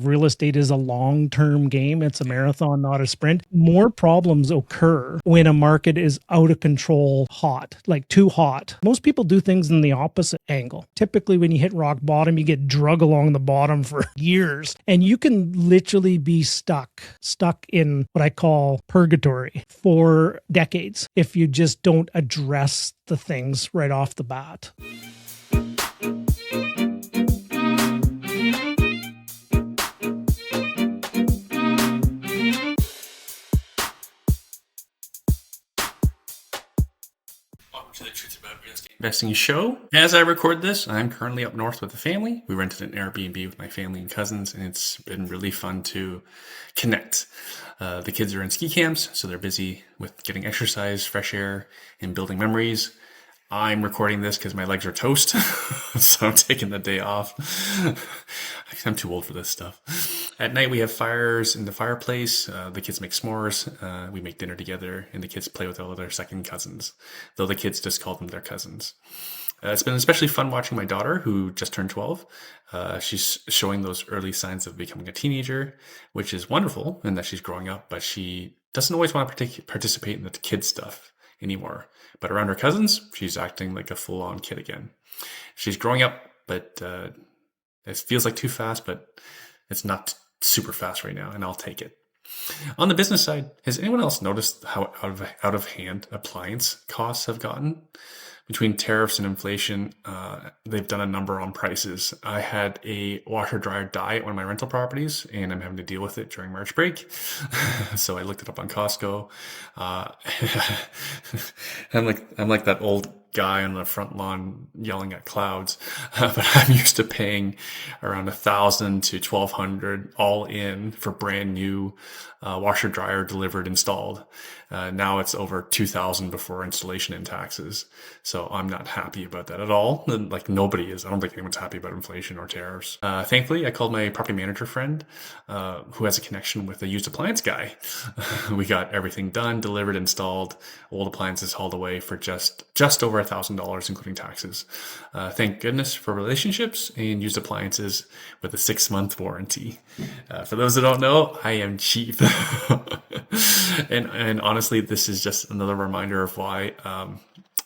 Real estate is a long-term game. It's a marathon, not a sprint. More problems occur when a market is out of control hot, like too hot. Most people do things in the opposite angle. Typically, when you hit rock bottom, you get drug along the bottom for years, and you can literally be stuck in what I call purgatory for decades if you just don't address the things right off the bat. To the Truth About Real Estate Investing show. As I record this, I'm currently up north with the family. We rented an Airbnb with my family and cousins, and it's been really fun to connect. The kids are in ski camps, so they're busy with getting exercise, fresh air, and building memories. I'm recording this because my legs are toast, so I'm taking the day off. I'm too old for this stuff. At night, we have fires in the fireplace. The kids make s'mores. We make dinner together, and the kids play with all their second cousins, though the kids just call them their cousins. It's been especially fun watching my daughter, who just turned 12. She's showing those early signs of becoming a teenager, which is wonderful in that she's growing up, but she doesn't always want to participate in the kid stuff anymore. But around her cousins, she's acting like a full-on kid again. She's growing up, but it feels like too fast, but it's not super fast right now, and I'll take it. On the business side, has anyone else noticed how out of hand appliance costs have gotten? Between tariffs and inflation, they've done a number on prices. I had a washer dryer die at one of my rental properties, and I'm having to deal with it during March break. So I looked it up on Costco. I'm like that old guy on the front lawn yelling at clouds, but I'm used to paying around $1,000 to $1,200 all in for brand new washer dryer delivered, installed. Now it's over $2,000 before installation and taxes. So I'm not happy about that at all. Like nobody is. I don't think anyone's happy about inflation or tariffs. Thankfully, I called my property manager friend, who has a connection with a used appliance guy. We got everything done, delivered, installed, old appliances hauled away for just over $1,000, including taxes. Thank goodness for relationships and used appliances with a 6-month warranty. For those that don't know, I am cheap. and honestly, this is just another reminder of why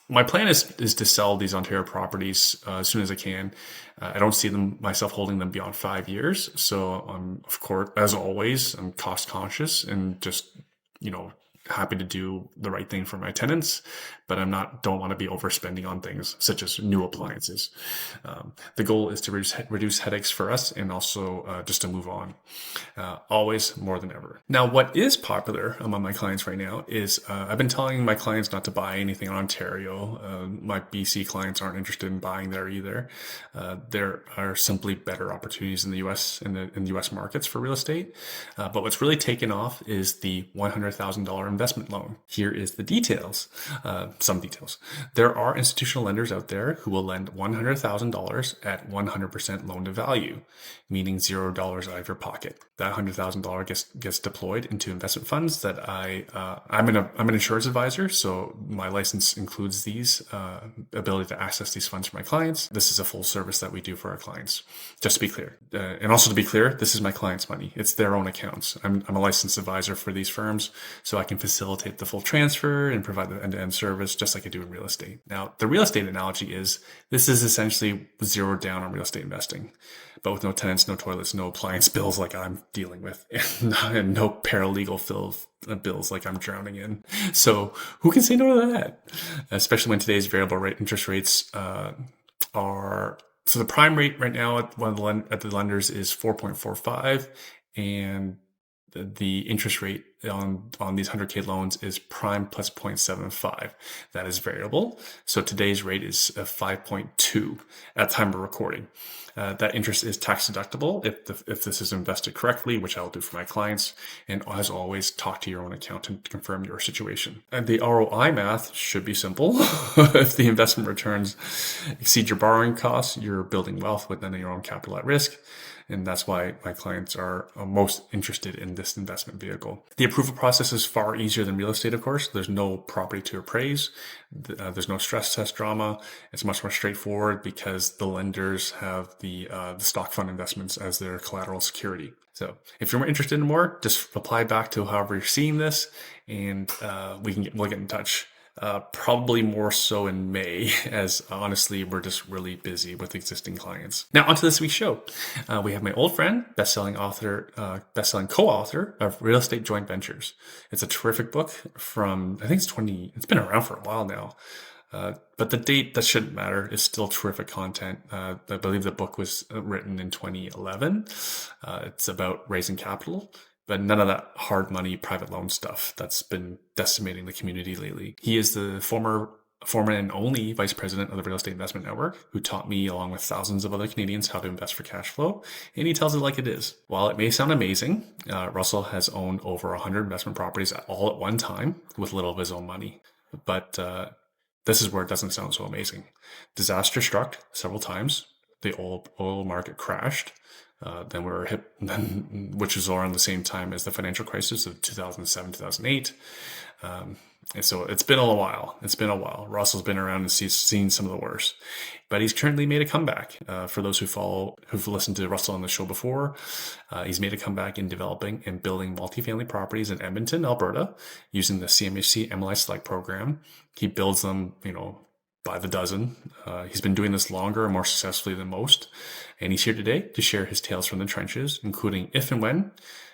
my plan is to sell these Ontario properties as soon as I can. I don't see myself holding them beyond 5 years. So of course, as always, I'm cost conscious and just, happy to do the right thing for my tenants, but don't want to be overspending on things such as new appliances. The goal is to reduce headaches for us and also just to move on, always more than ever. Now, what is popular among my clients right now is I've been telling my clients not to buy anything in Ontario. My BC clients aren't interested in buying there either. There are simply better opportunities in the U.S. in the U.S. markets for real estate. But what's really taken off is the $100,000 investment loan. Here is the details. Some details. There are institutional lenders out there who will lend $100,000 at 100% loan to value, meaning $0 out of your pocket. That $100,000 gets deployed into investment funds that I'm an insurance advisor, so my license includes these ability to access these funds for my clients. This is a full service that we do for our clients. Just to be clear, and also to be clear, this is my clients' money. It's their own accounts. I'm a licensed advisor for these firms, so I can facilitate the full transfer and provide the end-to-end service just like I do in real estate. Now, the real estate analogy is this is essentially zero down on real estate investing, but with no tenants, no toilets, no appliance bills like I'm dealing with, and no paralegal bills like I'm drowning in. So who can say no to that? Especially when today's variable rate interest rates are... So the prime rate right now at the lenders is 4.45, and the interest rate on these 100K loans is prime plus 0.75. That is variable. So today's rate is 5.2 at the time of recording. That interest is tax deductible if this is invested correctly, which I'll do for my clients. And as always, talk to your own accountant to confirm your situation. And the ROI math should be simple. If the investment returns exceed your borrowing costs, you're building wealth within your own capital at risk. And that's why my clients are most interested in this investment vehicle. The approval process is far easier than real estate, of course. There's no property to appraise. There's no stress test drama. It's much more straightforward because the lenders have the stock fund investments as their collateral security. So if you're interested in more, just reply back to however you're seeing this, and we'll get in touch. Probably more so in May, as honestly, we're just really busy with existing clients. Now, onto this week's show. We have my old friend, best-selling co-author of Real Estate Joint Ventures. It's a terrific book from, I think it's been around for a while now. But the date, that shouldn't matter. It's still terrific content. I believe the book was written in 2011. It's about raising capital, but none of that hard money private loan stuff that's been decimating the community lately. He is the former and only vice president of the Real Estate Investment Network, who taught me, along with thousands of other Canadians, how to invest for cash flow. And he tells it like it is. While it may sound amazing, Russell has owned over 100 investment properties all at one time with little of his own money. But this is where it doesn't sound so amazing. Disaster struck several times. The oil market crashed. Then we were hit, which was around the same time as the financial crisis of 2007, 2008. And so it's been a while. Russell's been around and seen some of the worst, but he's currently made a comeback. For those who've listened to Russell on the show before, he's made a comeback in developing and building multifamily properties in Edmonton, Alberta, using the CMHC MLI Select program. He builds them, by the dozen. He's been doing this longer and more successfully than most. And he's here today to share his tales from the trenches, including if and when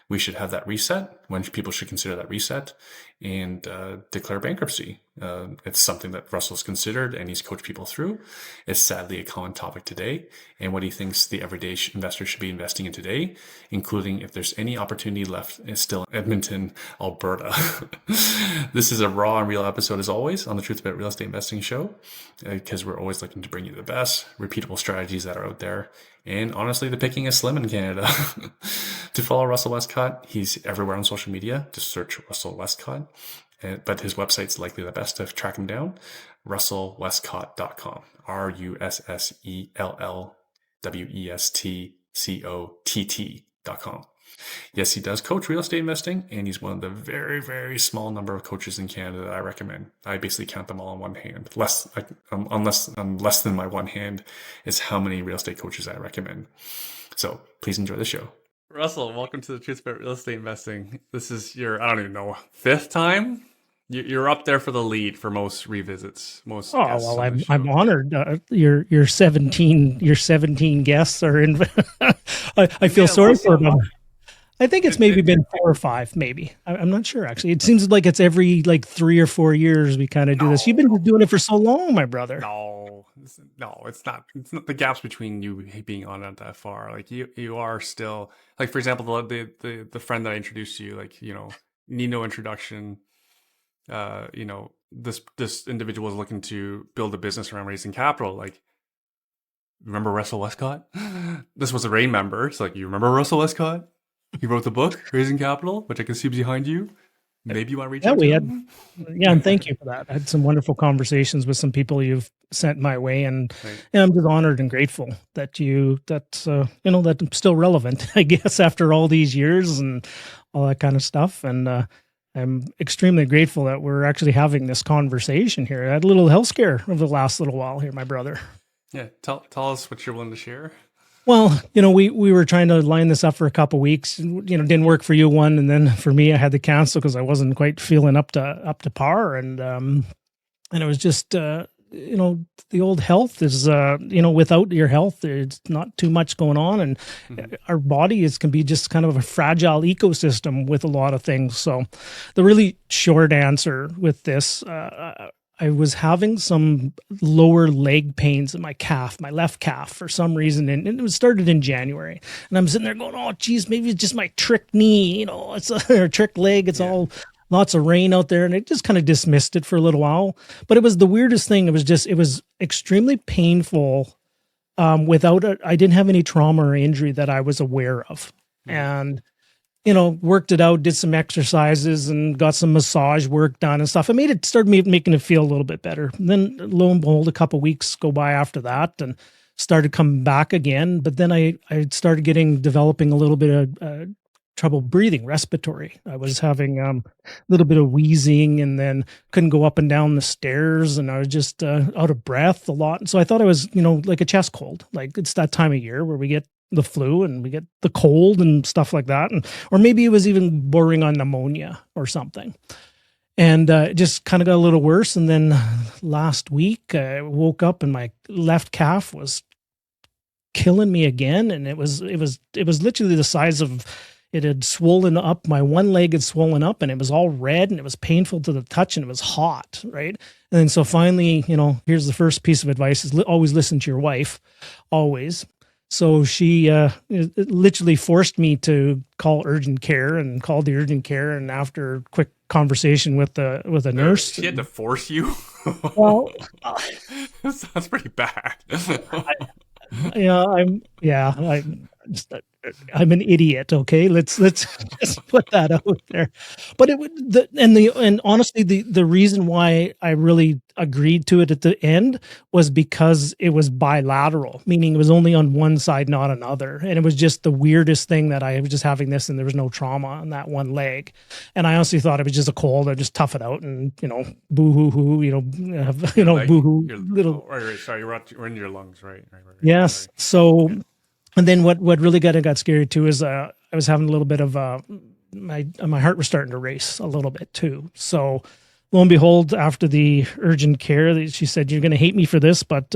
we should have that reset, when people should consider that reset, and declare bankruptcy. It's something that Russell's considered and he's coached people through. It's sadly a common topic today, and what he thinks the everyday investor should be investing in today, including if there's any opportunity left still in Edmonton, Alberta. This is a raw and real episode, as always, on the Truth About Real Estate Investing show, because we're always looking to bring you the best repeatable strategies that are out there. And honestly, the picking is slim in Canada. To follow Russell Westcott, he's everywhere on social media. Just search Russell Westcott. But his website's likely the best to track him down. RussellWestcott.com. RussellWestcott.com. Yes, he does coach real estate investing, and he's one of the very, very small number of coaches in Canada that I recommend. I basically count them all on one hand. Unless less than my one hand is how many real estate coaches I recommend. So please enjoy the show. Russell, welcome to the Truth About Real Estate Investing. This is your, I don't even know, fifth time? You're up there for the lead for most revisits. Most. Oh well, I'm honored. Your 17 guests are in. I feel sorry for them. I think it's maybe been 4 or 5, maybe. I'm not sure, actually. It seems like it's every 3 or 4 years we kind of do this. You've been doing it for so long, my brother. No, it's not. It's not the gaps between you being on it that far. Like you are still, like, for example, the friend that I introduced to you, need no introduction. This individual is looking to build a business around raising capital. Like, remember Russell Westcott? This was a REI member. It's like, you remember Russell Westcott? He wrote the book, Raising Capital, which I can see behind you. Maybe you want to reach out to him? And thank you for that. I had some wonderful conversations with some people you've sent my way, and I'm just honored and grateful that that I'm still relevant, I guess, after all these years and all that kind of stuff. And I'm extremely grateful that we're actually having this conversation here. I had a little health scare over the last little while here, my brother. Yeah, tell us what you're willing to share. Well, we were trying to line this up for a couple of weeks. Didn't work for you one, and then for me, I had to cancel because I wasn't quite feeling up to par, and it was just the old health is without your health, there's not too much going on, and our body can be just kind of a fragile ecosystem with a lot of things. So, the really short answer with this. I was having some lower leg pains in my left calf for some reason. And it was started in January. And I'm sitting there going, oh, geez, maybe it's just my trick knee, it's a trick leg. It's all lots of rain out there. And I just kind of dismissed it for a little while. But it was the weirdest thing. It was extremely painful I didn't have any trauma or injury that I was aware of. And worked it out, did some exercises and got some massage work done and stuff. It started making it feel a little bit better. And then lo and behold, a couple of weeks go by after that and started coming back again. But then I started developing a little bit of trouble breathing, respiratory. I was having a little bit of wheezing and then couldn't go up and down the stairs. And I was just out of breath a lot. And so I thought I was, like a chest cold. Like it's that time of year where we get the flu and we get the cold and stuff like that. And, or maybe it was even bordering on pneumonia or something. And it just kind of got a little worse. And then last week I woke up and my left calf was killing me again. And it was literally the size of, it had swollen up. My one leg had swollen up and it was all red and it was painful to the touch and it was hot. Right. And then so finally, here's the first piece of advice is always listen to your wife, always. So she literally forced me to call urgent care and called the urgent care. And after a quick conversation with a nurse, she had to force you. Well, that sounds pretty bad. I'm an idiot. Okay, let's just put that out there. But and honestly, the reason why I really agreed to it at the end was because it was bilateral, meaning it was only on one side, not another. And it was just the weirdest thing that I was just having this and there was no trauma on that one leg. And I honestly thought it was just a cold. I'd just tough it out and, boo hoo hoo, boo hoo. Little. Sorry, you're in your lungs, right? Yes. Right. So, and then what really got scary too is I was having a little bit of my heart was starting to race a little bit too. So lo and behold, after the urgent care, she said, "You're going to hate me for this, but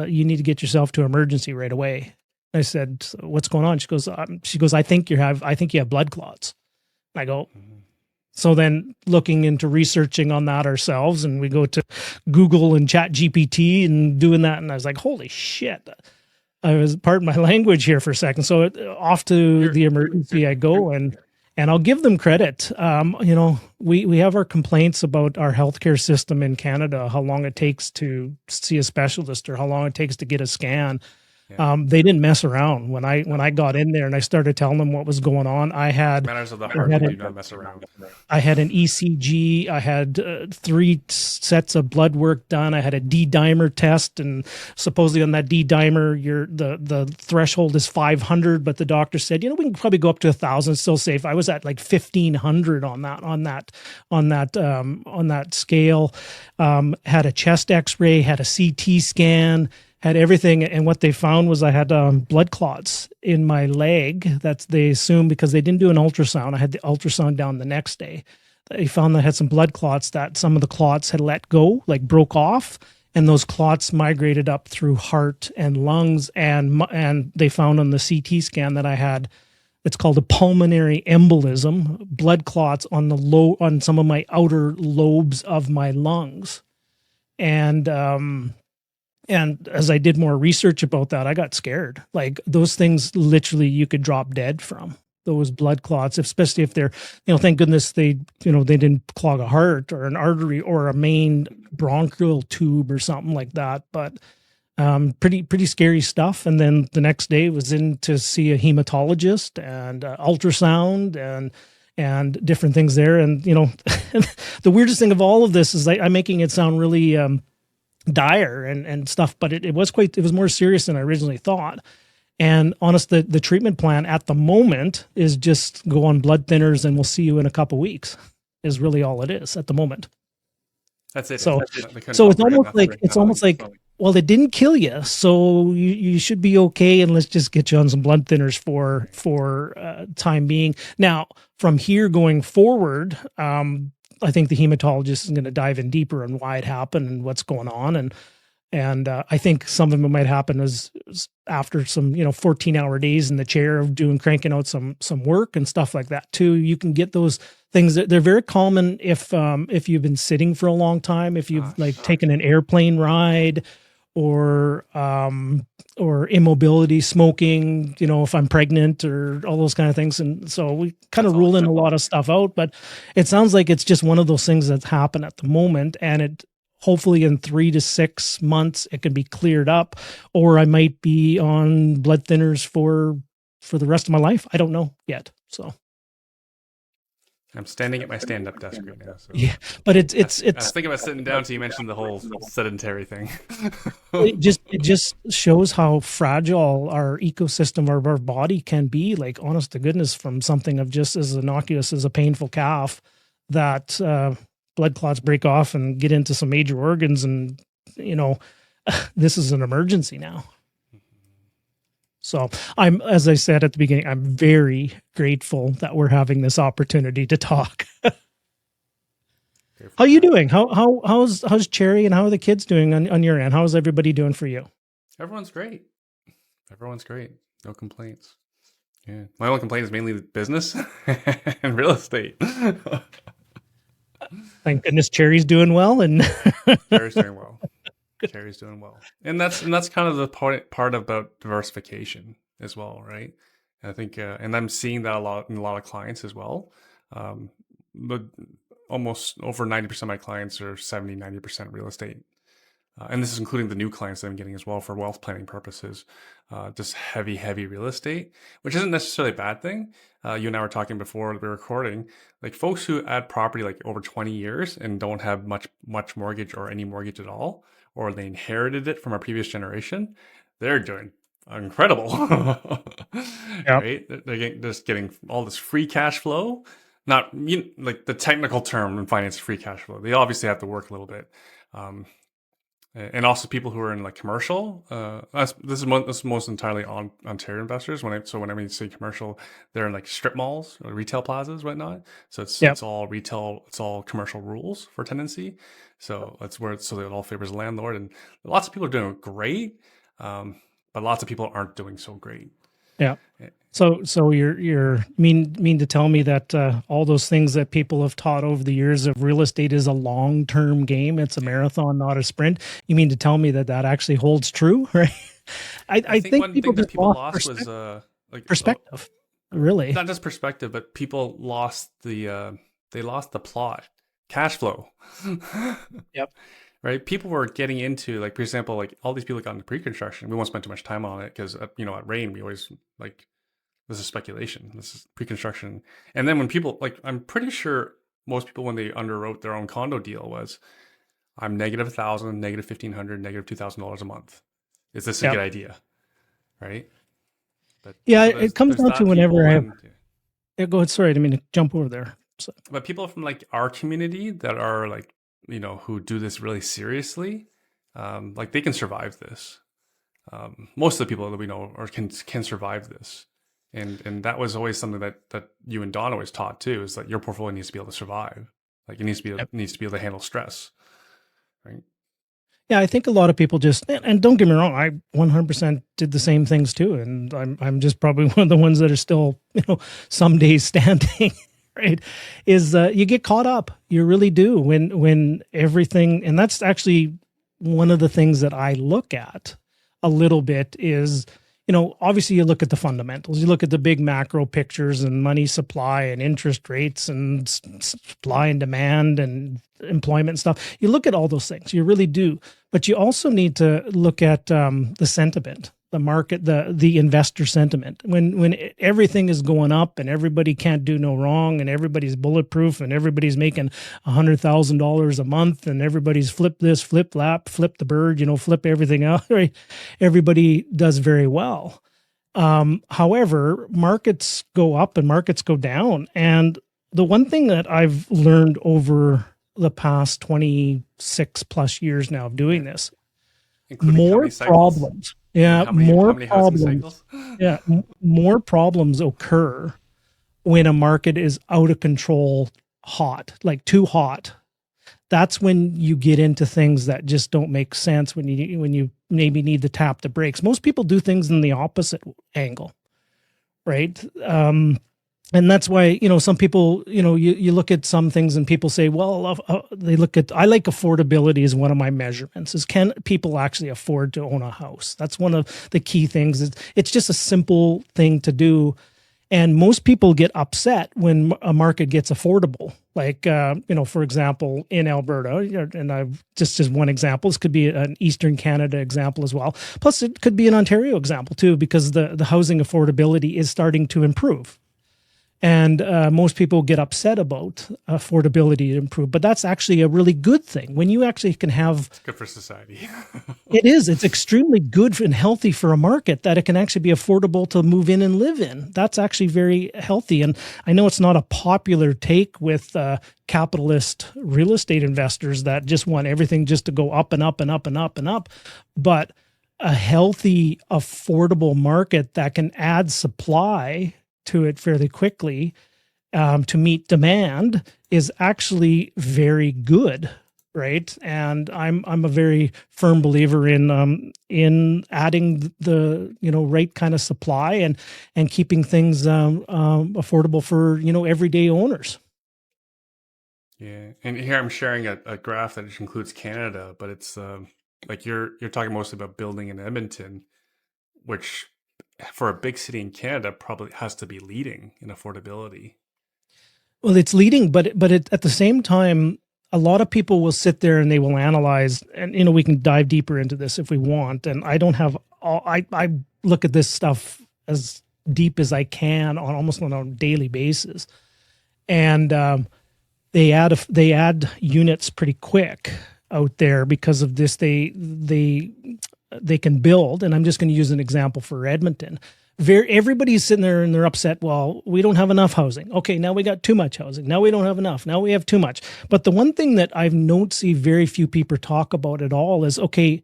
you need to get yourself to emergency right away." I said, "What's going on?" She goes, "I think you have blood clots." And I go, so then looking into researching on that ourselves, and we go to Google and Chat GPT and doing that, and I was like, "Holy shit!" I was, pardon my language here for a second. So off to the emergency I go, and I'll give them credit. We have our complaints about our healthcare system in Canada, how long it takes to see a specialist or how long it takes to get a scan. Yeah. They didn't mess around when I got in there and I started telling them what was going on. Matters of the heart do not mess around. I had an ECG. I had 3 sets of blood work done. I had a D-dimer test, and supposedly on that D-dimer, the threshold is 500, but the doctor said, we can probably go up to 1,000. It's still safe. I was at like 1,500 on that scale. Had a chest X-ray, had a CT scan. Had everything, and what they found was I had blood clots in my leg. That's they assumed because they didn't do an ultrasound. I had the ultrasound down the next day. They found I had some blood clots that some of the clots had let go, like broke off, and those clots migrated up through heart and lungs. And they found on the CT scan that I had, it's called a pulmonary embolism, blood clots on some of my outer lobes of my lungs, And as I did more research about that, I got scared. Like those things, literally, you could drop dead from those blood clots, especially if they're, thank goodness they didn't clog a heart or an artery or a main bronchial tube or something like that. But pretty scary stuff. And then the next day was in to see a hematologist and ultrasound and different things there. And the weirdest thing of all of this is I'm making it sound really dire and stuff, but it was more serious than I originally thought. And honestly, the treatment plan at the moment is just go on blood thinners and we'll see you in a couple weeks is really all it is at the moment. That's it. So it's almost like well, it didn't kill you, so you should be okay, and let's just get you on some blood thinners for time being. Now from here going forward, I think the hematologist is going to dive in deeper on why it happened and what's going on. And I think some of it might happen as after some, 14-hour days in the chair of cranking out some work and stuff like that too. You can get those things that they're very common if you've been sitting for a long time, if you've taken an airplane ride or immobility, smoking, if I'm pregnant or all those kind of things. And so we kind of rule in a lot of stuff out, but it sounds like it's just one of those things that's happened at the moment. And it hopefully in 3 to 6 months, it can be cleared up, or I might be on blood thinners for the rest of my life. I don't know yet. So. I'm standing at my stand-up desk right now. So. Yeah, but it's. I was thinking about sitting down. So you mentioned the whole sedentary thing. it just shows how fragile our ecosystem of our body can be. Like, honest to goodness, from something of just as innocuous as a painful calf, that blood clots break off and get into some major organs, and this is an emergency now. So as I said at the beginning, I'm very grateful that we're having this opportunity to talk. How you doing? How's Cherry and how are the kids doing on your end? How's everybody doing for you? Everyone's great. Everyone's great. No complaints. Yeah. My only complaint is mainly business and real estate. Thank goodness Cherry's doing well, and Cherry's doing well. Cherry's doing well, and that's kind of the part about diversification as well, right? I think, and I'm seeing that a lot in a lot of clients as well. But almost over 90% of my clients are 70-90% real estate. And this is including the new clients that I'm getting as well for wealth planning purposes. Just heavy real estate, which isn't necessarily a bad thing. You and I were talking before we were recording, like folks who add property like over 20 years and don't have much mortgage or any mortgage at all, or they inherited it from a previous generation, they're doing incredible. Yep. Right? They're just getting all this free cash flow. Not like the technical term in finance, free cash flow. They obviously have to work a little bit. And also people who are in like commercial. This is most entirely on Ontario investors. When I say commercial, they're in like strip malls or retail plazas, whatnot. So it's all retail. It's all commercial rules for tenancy. So that's where it all favors the landlord. And lots of people are doing great, but lots of people aren't doing so great. Yeah. So you're mean to tell me that all those things that people have taught over the years of real estate is a long-term game. It's a marathon, not a sprint. You mean to tell me that actually holds true, right? I think one thing that people lost was perspective. Really, not just perspective, but people lost the plot, cash flow. Yep. Right. People were getting into, like, for example, like all these people got into pre-construction. We won't spend too much time on it because, at REI, we always like, this is speculation. This is pre-construction. And then when people, like, I'm pretty sure most people, when they underwrote their own condo deal was, I'm negative $1,000, negative $1,500, negative $2,000 a month. Is this a good idea? Right. But it comes down to whenever I have, go ahead. Sorry, I didn't mean to jump over there. So. But people from like our community that are like, who do this really seriously, like they can survive this. Most of the people that we know can survive this. And that was always something that you and Don always taught too, is that your portfolio needs to be able to survive. Like it needs to be able to handle stress. Right. Yeah, I think a lot of people and don't get me wrong, I 100% did the same things too. And I'm just probably one of the ones that are still, some days standing. Right, is you get caught up. You really do when everything, and that's actually one of the things that I look at a little bit is, obviously you look at the fundamentals, you look at the big macro pictures and money supply and interest rates and supply and demand and employment and stuff. You look at all those things, you really do. But you also need to look at the sentiment, the market, the investor sentiment. When everything is going up and everybody can't do no wrong and everybody's bulletproof and everybody's making $100,000 a month and everybody's flip this, flip that, flip the bird, flip everything out, right? Everybody does very well. However, markets go up and markets go down. And the one thing that I've learned over the past 26 plus years now of doing this, more problems. Yeah, more problems. Yeah, more problems occur when a market is out of control, hot, like too hot. That's when you get into things that just don't make sense. When you maybe need to tap the brakes. Most people do things in the opposite angle, right? And that's why, some people, you look at some things and people say, well, I like affordability as one of my measurements is, can people actually afford to own a house? That's one of the key things. It's just a simple thing to do. And most people get upset when a market gets affordable. Like, for example, in Alberta, and I've just as one example, this could be an Eastern Canada example as well. Plus it could be an Ontario example too, because the housing affordability is starting to improve. And most people get upset about affordability to improve, but that's actually a really good thing. When you actually can have... It's good for society. It is. It's extremely good and healthy for a market that it can actually be affordable to move in and live in. That's actually very healthy. And I know it's not a popular take with capitalist real estate investors that just want everything just to go up and up and up and up and up. But a healthy, affordable market that can add supply to it fairly quickly to meet demand is actually very good, right? And I'm a very firm believer in adding the right kind of supply and keeping things affordable for everyday owners. Yeah, and here I'm sharing a graph that just includes Canada, but it's like you're talking mostly about building in Edmonton, which for a big city in Canada probably has to be leading in affordability. Well, it's leading, but at the same time, a lot of people will sit there and they will analyze, and we can dive deeper into this if we want. And I don't have all. I look at this stuff as deep as I can almost on a daily basis, and they add units pretty quick out there because of this. They can build, and I'm just going to use an example for Edmonton. Everybody's sitting there and they're upset. Well, we don't have enough housing. Okay, now we got too much housing. Now we don't have enough. Now we have too much. But the one thing that I've not see very few people talk about at all is, okay,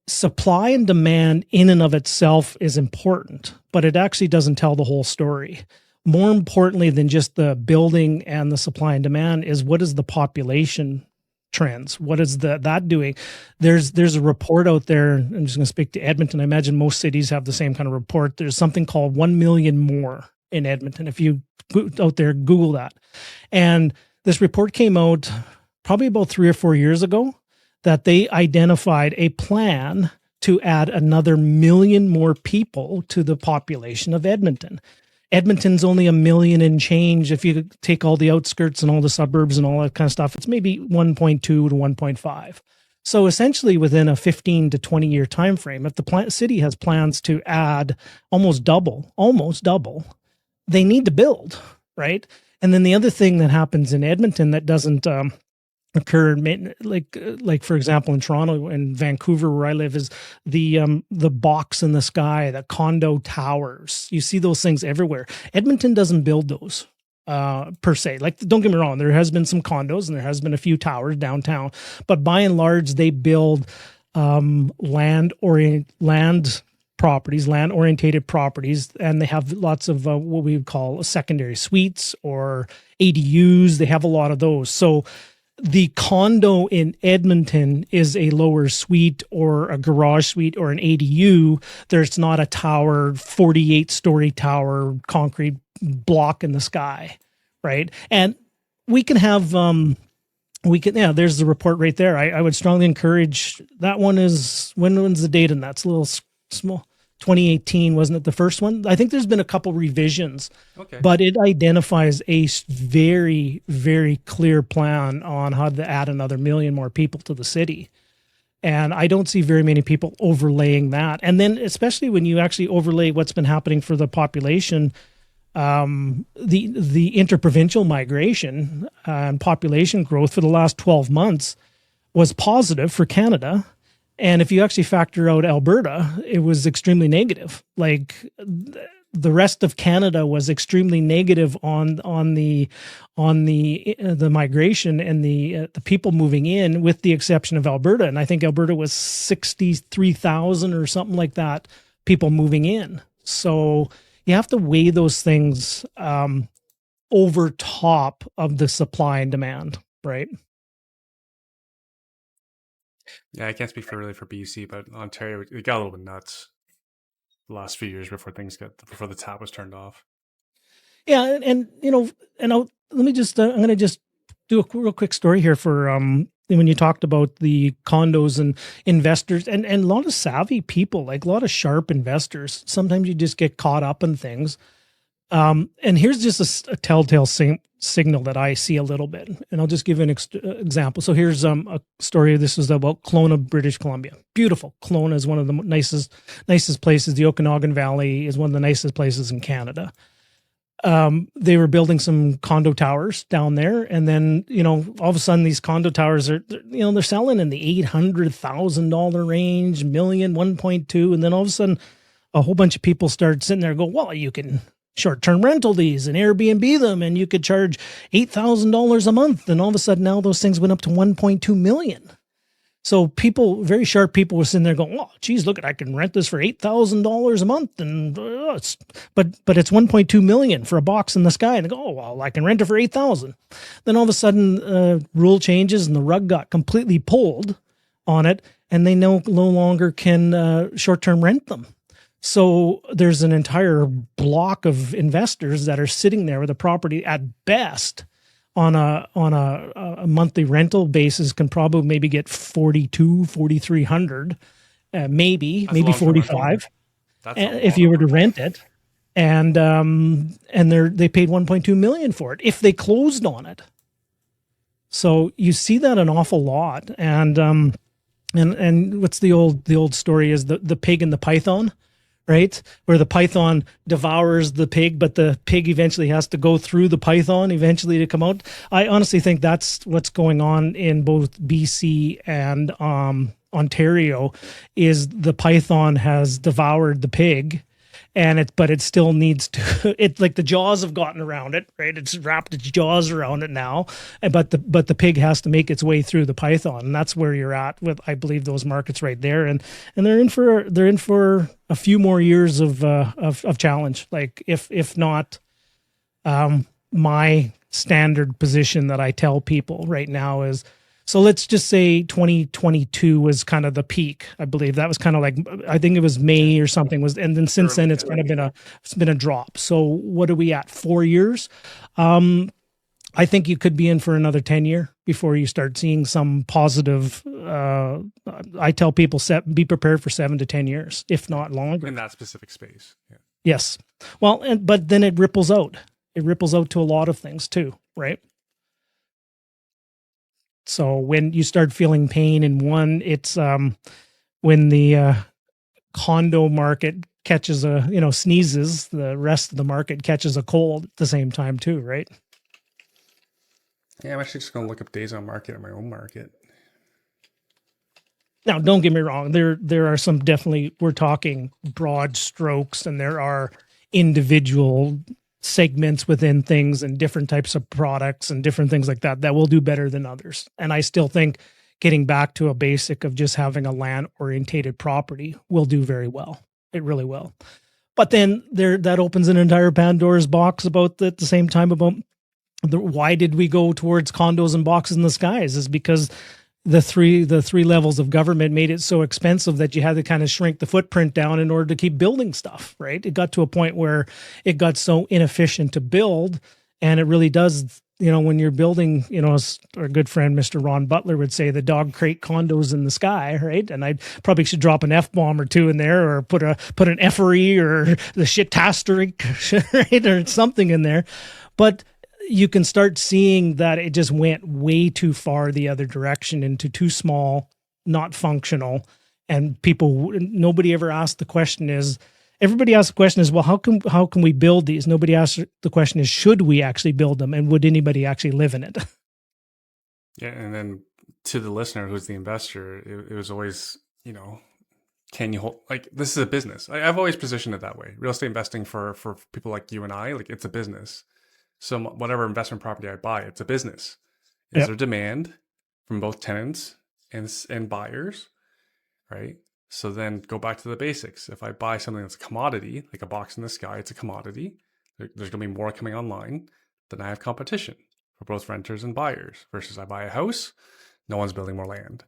supply and demand in and of itself is important, but it actually doesn't tell the whole story. More importantly than just the building and the supply and demand is, what is the population trends? What is that doing? There's a report out there. I'm just going to speak to Edmonton. I imagine most cities have the same kind of report. There's something called 1 million more in Edmonton. If you out there, Google that. And this report came out probably about 3 or 4 years ago that they identified a plan to add another 1 million more people to the population of Edmonton. Edmonton's only 1 million and change. If you take all the outskirts and all the suburbs and all that kind of stuff, it's maybe 1.2 to 1.5. So essentially within a 15 to 20 year time frame, if the city has plans to add almost double, they need to build, right? And then the other thing that happens in Edmonton that doesn't occur, like for example in Toronto and Vancouver where I live, is the box in the sky, the condo towers. You see those things everywhere. Edmonton doesn't build those per se. Like, don't get me wrong, there has been some condos and there has been a few towers downtown, but by and large they build land orientated properties, and they have lots of what we would call secondary suites or ADUs. They have a lot of those. So the condo in Edmonton is a lower suite or a garage suite or an ADU. There's not a tower, 48-story tower, concrete block in the sky, right? And we can have, there's the report right there. I would strongly encourage, that one is, when's the date on that? It's a little small. 2018, wasn't it the first one? I think there's been a couple revisions, okay, but it identifies a very, very clear plan on how to add another 1 million more people to the city. And I don't see very many people overlaying that. And then especially when you actually overlay what's been happening for the population, the interprovincial migration and population growth for the last 12 months was positive for Canada. And if you actually factor out Alberta, it was extremely negative. Like the rest of Canada was extremely negative on the migration and the people moving in, with the exception of Alberta. And I think Alberta was 63,000 or something like that people moving in. So you have to weigh those things over top of the supply and demand, right? Yeah, I can't speak for BC, but Ontario, it got a little bit nuts the last few years before the tap was turned off. Yeah, and let me just I'm going to just do a real quick story here for when you talked about the condos and investors and a lot of savvy people, like a lot of sharp investors. Sometimes you just get caught up in things. And here's just a telltale signal that I see a little bit, and I'll just give an example. So here's a story. This is about Kelowna, British Columbia. Beautiful. Kelowna is one of the nicest places. The Okanagan Valley is one of the nicest places in Canada. They were building some condo towers down there, and then all of a sudden these condo towers are they're selling in the $800,000 range, million, 1.2, and then all of a sudden a whole bunch of people started sitting there and go, well, you can short-term rental these and Airbnb them, and you could charge $8,000 a month. And all of a sudden now those things went up to 1.2 million. So very sharp people were sitting there going, "Oh, geez, look, I can rent this for $8,000 a month, and but it's 1.2 million for a box in the sky." And they go, "Oh, well, I can rent it for 8,000." Then all of a sudden, rule changes and the rug got completely pulled on it, and they no longer can short-term rent them. So there's an entire block of investors that are sitting there with a property at best on a monthly rental basis can probably maybe get 4,300, maybe 45 if you were to rent it. And they paid 1.2 million for it if they closed on it. So you see that an awful lot. And what's the old story is the pig and the python, right? Where the python devours the pig, but the pig eventually has to go through the python eventually to come out. I honestly think that's what's going on in both BC and Ontario is the python has devoured the pig. But it still needs to, it's like the jaws have gotten around it, right? It's wrapped its jaws around it now. But the pig has to make its way through the python. And that's where you're at with, I believe, those markets right there. And they're in for a few more years of challenge. Like if not, my standard position that I tell people right now is, so let's just say 2022 was kind of the peak. I believe that was kind of like, I think it was May or something and then since then it's kind of been a drop. So what are we at? 4 years? I think you could be in for another 10 year before you start seeing some positive. I tell people be prepared for 7 to 10 years, if not longer. In that specific space. Yeah. Yes. Well, but then it ripples out. It ripples out to a lot of things too, right? So when you start feeling pain in one, it's when the condo market catches sneezes, the rest of the market catches a cold at the same time too, right? Yeah, I'm actually just going to look up days on market in my own market. Now, don't get me wrong. There are some definitely, we're talking broad strokes, and there are individual segments within things and different types of products and different things like that will do better than others. And I still think getting back to a basic of just having a land orientated property will do very well. It really will. But then that opens an entire Pandora's box about at the same time about why did we go towards condos and boxes in the skies is because the three levels of government made it so expensive that you had to kind of shrink the footprint down in order to keep building stuff, right? It got to a point where it got so inefficient to build, and it really does, when you're building, as our good friend Mr. Ron Butler would say, the dog crate condos in the sky, right? And I probably should drop an F-bomb or two in there, or put an effery or the shit-tasteric, right? Or something in there. But you can start seeing that it just went way too far the other direction into too small, not functional. And nobody ever asked the question everybody asked the question is, well, how can we build these? Nobody asked the question is, should we actually build them? And would anybody actually live in it? Yeah. And then to the listener, who's the investor, it was always, can you hold, like, this is a business. I've always positioned it that way. Real estate investing for people like you and I, like, it's a business. So whatever investment property I buy, it's a business. Is there demand from both tenants and buyers, right? So then go back to the basics. If I buy something that's a commodity, like a box in the sky, it's a commodity. There's going to be more coming online. Then I have competition for both renters and buyers versus I buy a house, no one's building more land.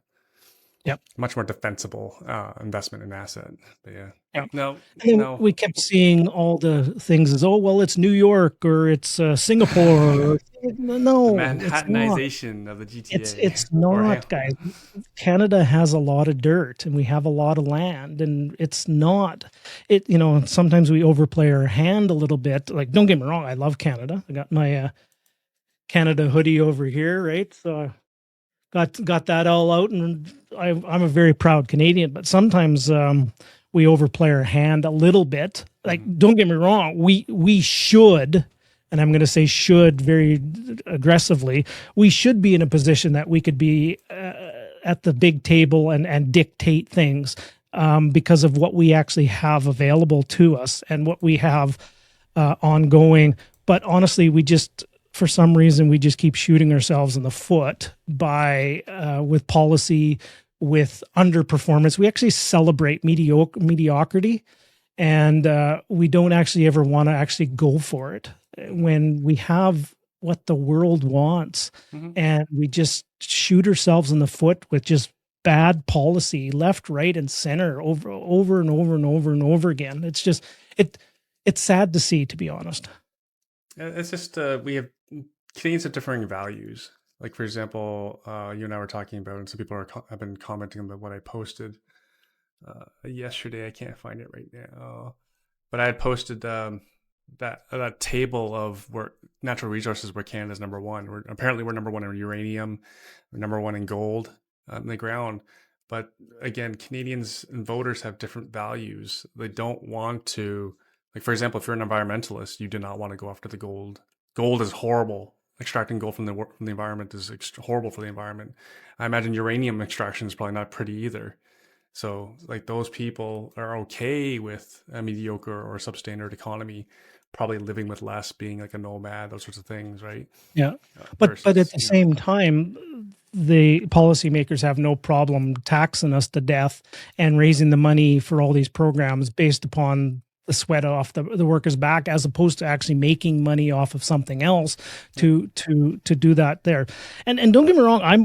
Yep. Much more defensible investment in asset. But yeah. Yep. No. We kept seeing all the things as, it's New York or it's Singapore. No, the Manhattanization of the GTA. It's not, guys. Canada has a lot of dirt and we have a lot of land, and it's not. Sometimes we overplay our hand a little bit. Like, don't get me wrong, I love Canada. I got my Canada hoodie over here, right? So got that all out, and I'm a very proud Canadian, but sometimes we overplay our hand a little bit. Like, don't get me wrong, we should, and I'm going to say should very aggressively, we should be in a position that we could be at the big table and dictate things because of what we actually have available to us and what we have ongoing. But honestly, for some reason, we just keep shooting ourselves in the foot with policy, with underperformance. We actually celebrate mediocrity, and we don't actually ever want to actually go for it when we have what the world wants, and we just shoot ourselves in the foot with just bad policy, left, right, and center, over and over and over and over again. It's just it's sad to see, to be honest. It's just we have Canadians have differing values. Like, for example, you and I were talking about, and some people have been commenting about what I posted yesterday. I can't find it right now, but I had posted that table of where natural resources, where Canada's number one. Apparently we're number one in uranium, we're number one in gold in the ground. But again, Canadians and voters have different values. They don't want to, like, for example, if you're an environmentalist, you do not want to go after the gold. Gold is horrible. Extracting gold from the environment is horrible for the environment. I imagine uranium extraction is probably not pretty either. So, like, those people are okay with a mediocre or substandard economy, probably living with less, being like a nomad, those sorts of things, right? Yeah, but at the same time, the policymakers have no problem taxing us to death and raising the money for all these programs based upon the sweat off the workers' back, as opposed to actually making money off of something else to do that there. And don't get me wrong, I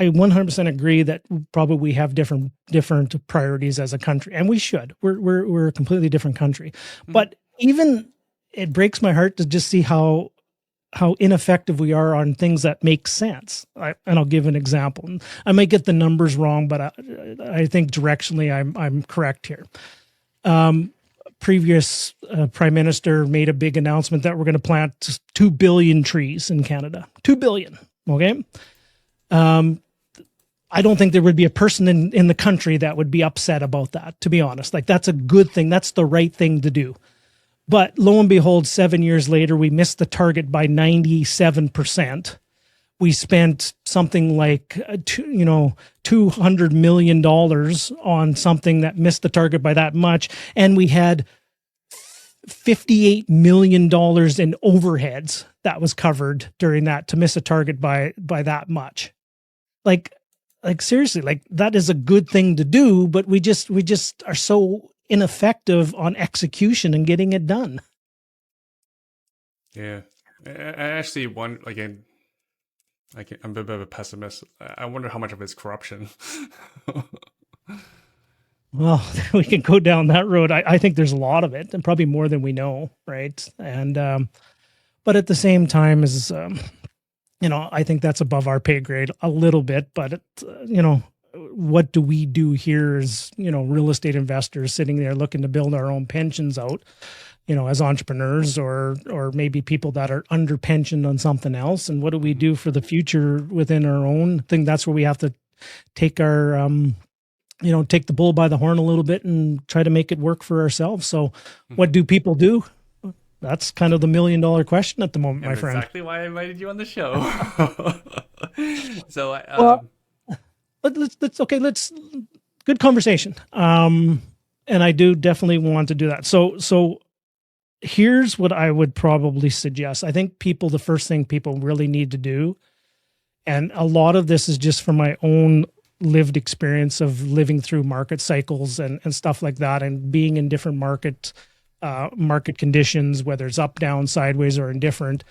100% agree that probably we have different priorities as a country, and we should. We're a completely different country. But even it breaks my heart to just see how ineffective we are on things that make sense. And I'll give an example. I might get the numbers wrong, but I think directionally I'm correct here. Previous prime minister made a big announcement that we're going to plant 2 billion trees in Canada. 2 billion. Okay. I don't think there would be a person in the country that would be upset about that, to be honest. Like, that's a good thing. That's the right thing to do. But lo and behold, 7 years later, we missed the target by 97%. We spent something like, $200 million on something that missed the target by that much. And we had $58 million in overheads that was covered during that to miss a target by that much. Like seriously, like, that is a good thing to do, but we just are so ineffective on execution and getting it done. Yeah. I actually wonder, I'm a bit of a pessimist. I wonder how much of it's corruption. Well, we can go down that road. I think there's a lot of it, and probably more than we know, right? And but at the same time, is I think that's above our pay grade a little bit. But what do we do here as real estate investors sitting there looking to build our own pensions out? As entrepreneurs, or maybe people that are under pensioned on something else. And what do we do for the future within our own thing? That's where we have to take our, take the bull by the horn a little bit and try to make it work for ourselves. So what do people do? That's kind of the $1 million question at the moment, my friend. Exactly why I invited you on the show. So, let's good conversation. And I do definitely want to do that. So here's what I would probably suggest. I think the first thing people really need to do, and a lot of this is just from my own lived experience of living through market cycles and stuff like that, and being in different market conditions, whether it's up, down, sideways, or indifferent,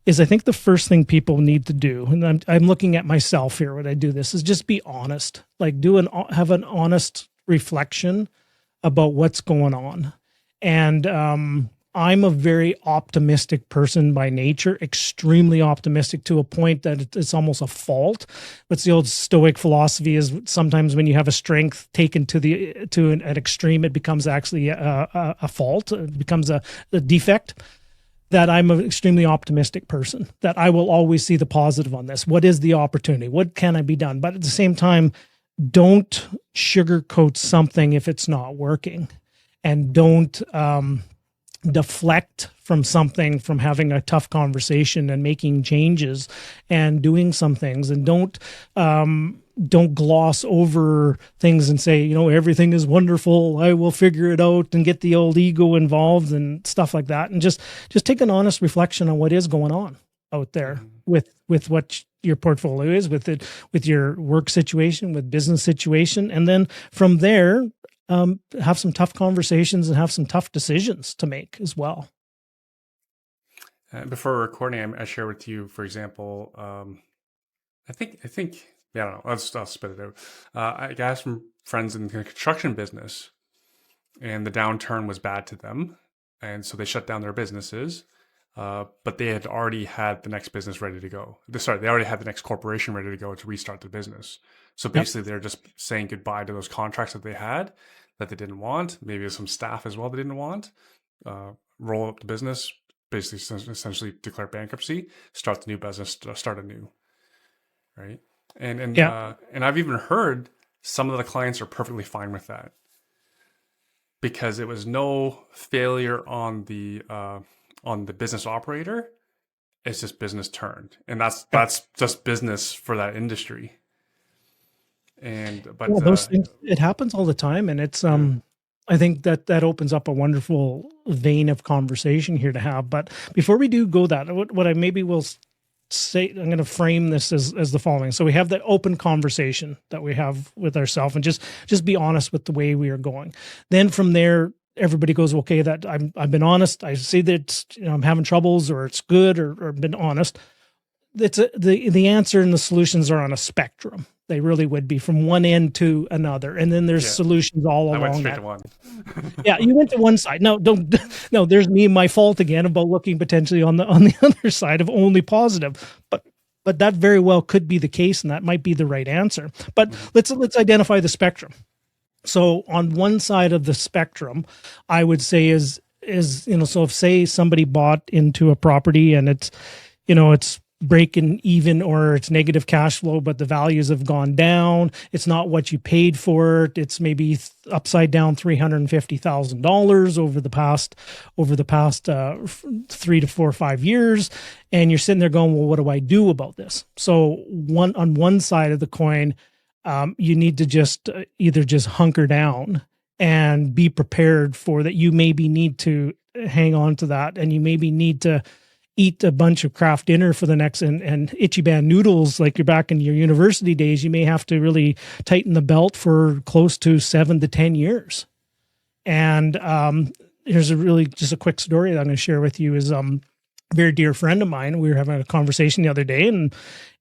is I think the first thing people need to do, and I'm looking at myself here when I do this, is just be honest. Like, have an honest reflection about what's going on. And I'm a very optimistic person by nature, extremely optimistic to a point that it's almost a fault. What's the old Stoic philosophy is sometimes when you have a strength taken to an extreme, it becomes actually a fault. It becomes a defect. That I'm an extremely optimistic person, that I will always see the positive on this. What is the opportunity? What can I be done? But at the same time, don't sugarcoat something if it's not working, and don't deflect from something, from having a tough conversation and making changes and doing some things. And don't gloss over things and say, everything is wonderful, I will figure it out, and get the old ego involved and stuff like that. And just take an honest reflection on what is going on out there with what your portfolio is with it, with your work situation, with business situation. And then from there, have some tough conversations and have some tough decisions to make as well. Before recording, I share with you, for example, I think, yeah, I don't know. I'll spit it out. I got some friends in the construction business, and the downturn was bad to them, and so they shut down their businesses. But they had already had the next business ready to go. They already had the next corporation ready to go to restart the business. So basically, they're just saying goodbye to those contracts that they had that they didn't want. Maybe there's some staff as well they didn't want. Roll up the business, basically essentially declare bankruptcy, start the new business, start anew, right? And I've even heard some of the clients are perfectly fine with that because it was no failure on the business operator. It's just business turned, and that's just business for that industry. But those things, it happens all the time, and it's I think that opens up a wonderful vein of conversation here to have. But before we do go that, what I maybe will say, I'm going to frame this as the following. So we have the open conversation that we have with ourselves, and just be honest with the way we are going. Then from there, everybody goes, okay, that I've been honest. I see that I'm having troubles, or it's good, or been honest. It's the answer and the solutions are on a spectrum. They really would be from one end to another, and then there's solutions all along. I went straight to one. Yeah, you went to one side. No, don't. No, there's me, my fault again about looking potentially on the other side of only positive. But that very well could be the case, and that might be the right answer. But let's identify the spectrum. So on one side of the spectrum, I would say is so if say somebody bought into a property and it's breaking even or it's negative cash flow, but the values have gone down. It's not what you paid for it. It's maybe upside down $350,000 over the past 3 to 4 or 5 years. And you're sitting there going, well, what do I do about this? So on one side of the coin, you need to just either just hunker down and be prepared for that. You maybe need to hang on to that, and you maybe need to eat a bunch of craft dinner for the next and itchy band noodles like you're back in your university days. You may have to really tighten the belt for close to 7 to 10 years. And here's just a quick story that I'm going to share with you. Is a very dear friend of mine. We were having a conversation the other day,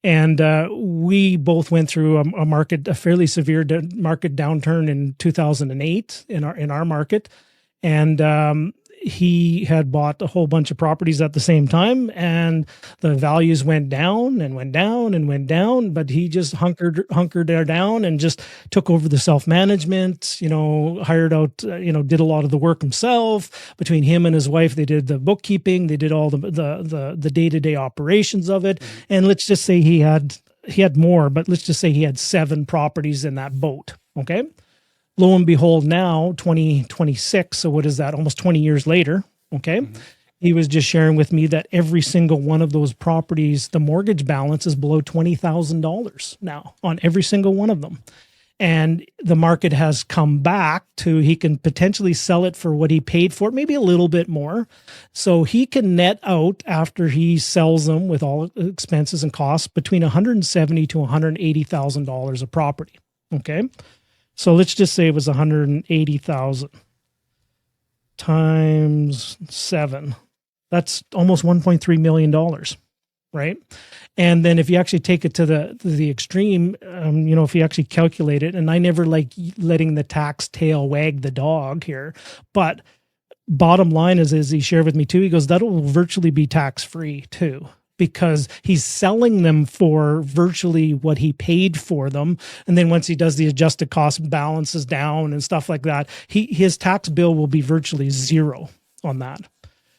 and we both went through a fairly severe market downturn in 2008 in our market, and he had bought a whole bunch of properties at the same time, and the values went down and went down and went down, but he just hunkered there down and just took over the self-management, hired out, did a lot of the work himself. Between him and his wife, they did the bookkeeping, they did all the day-to-day operations of it. And let's just say he had more, but let's just say he had 7 properties in that boat. Okay. Lo and behold, now 2026. So what is that? Almost 20 years later. Okay. Mm-hmm. He was just sharing with me that every single one of those properties, the mortgage balance is below $20,000 now on every single one of them. And the market has come back to, he can potentially sell it for what he paid for it, maybe a little bit more. So he can net out after he sells them with all expenses and costs between $170,000 to $180,000 a property. Okay. So let's just say it was 180,000 times 7. That's almost $1.3 million, right? And then if you actually take it to the extreme, if you actually calculate it, and I never like letting the tax tail wag the dog here, but bottom line is he shared with me too, he goes, that'll virtually be tax-free too, because he's selling them for virtually what he paid for them. And then once he does the adjusted cost balances down and stuff like that, his tax bill will be virtually zero on that.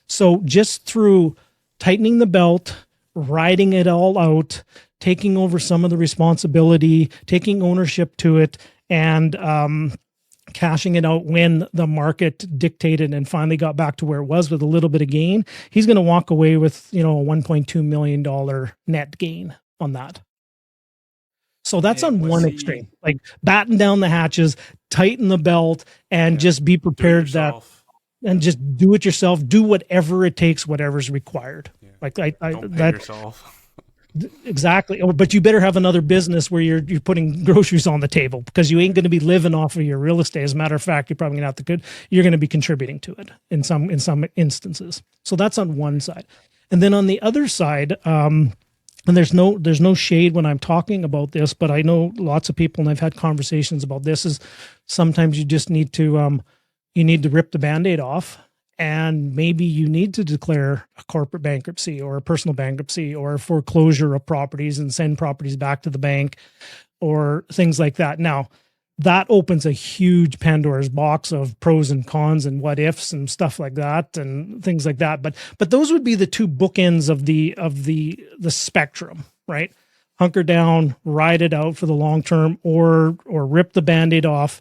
So just through tightening the belt, riding it all out, taking over some of the responsibility, taking ownership to it, and cashing it out when the market dictated and finally got back to where it was with a little bit of gain, he's going to walk away with, a $1.2 million net gain on that. So that's on one extreme, like batten down the hatches, tighten the belt, and just be prepared and just do it yourself. Do whatever it takes, whatever's required. Yeah. Like don't pay yourself. Exactly. But you better have another business where you're putting groceries on the table, because you ain't going to be living off of your real estate. As a matter of fact, you're probably going to have to you're going to be contributing to it in some instances. So that's on one side. And then on the other side, and there's no shade when I'm talking about this, but I know lots of people, and I've had conversations about this, is sometimes you just need to rip the Band-Aid off. And maybe you need to declare a corporate bankruptcy or a personal bankruptcy or a foreclosure of properties and send properties back to the bank or things like that. Now, that opens a huge Pandora's box of pros and cons and what ifs and stuff like that and things like that. But those would be the two bookends of the spectrum, right? Hunker down, ride it out for the long term, or rip the Band-Aid off,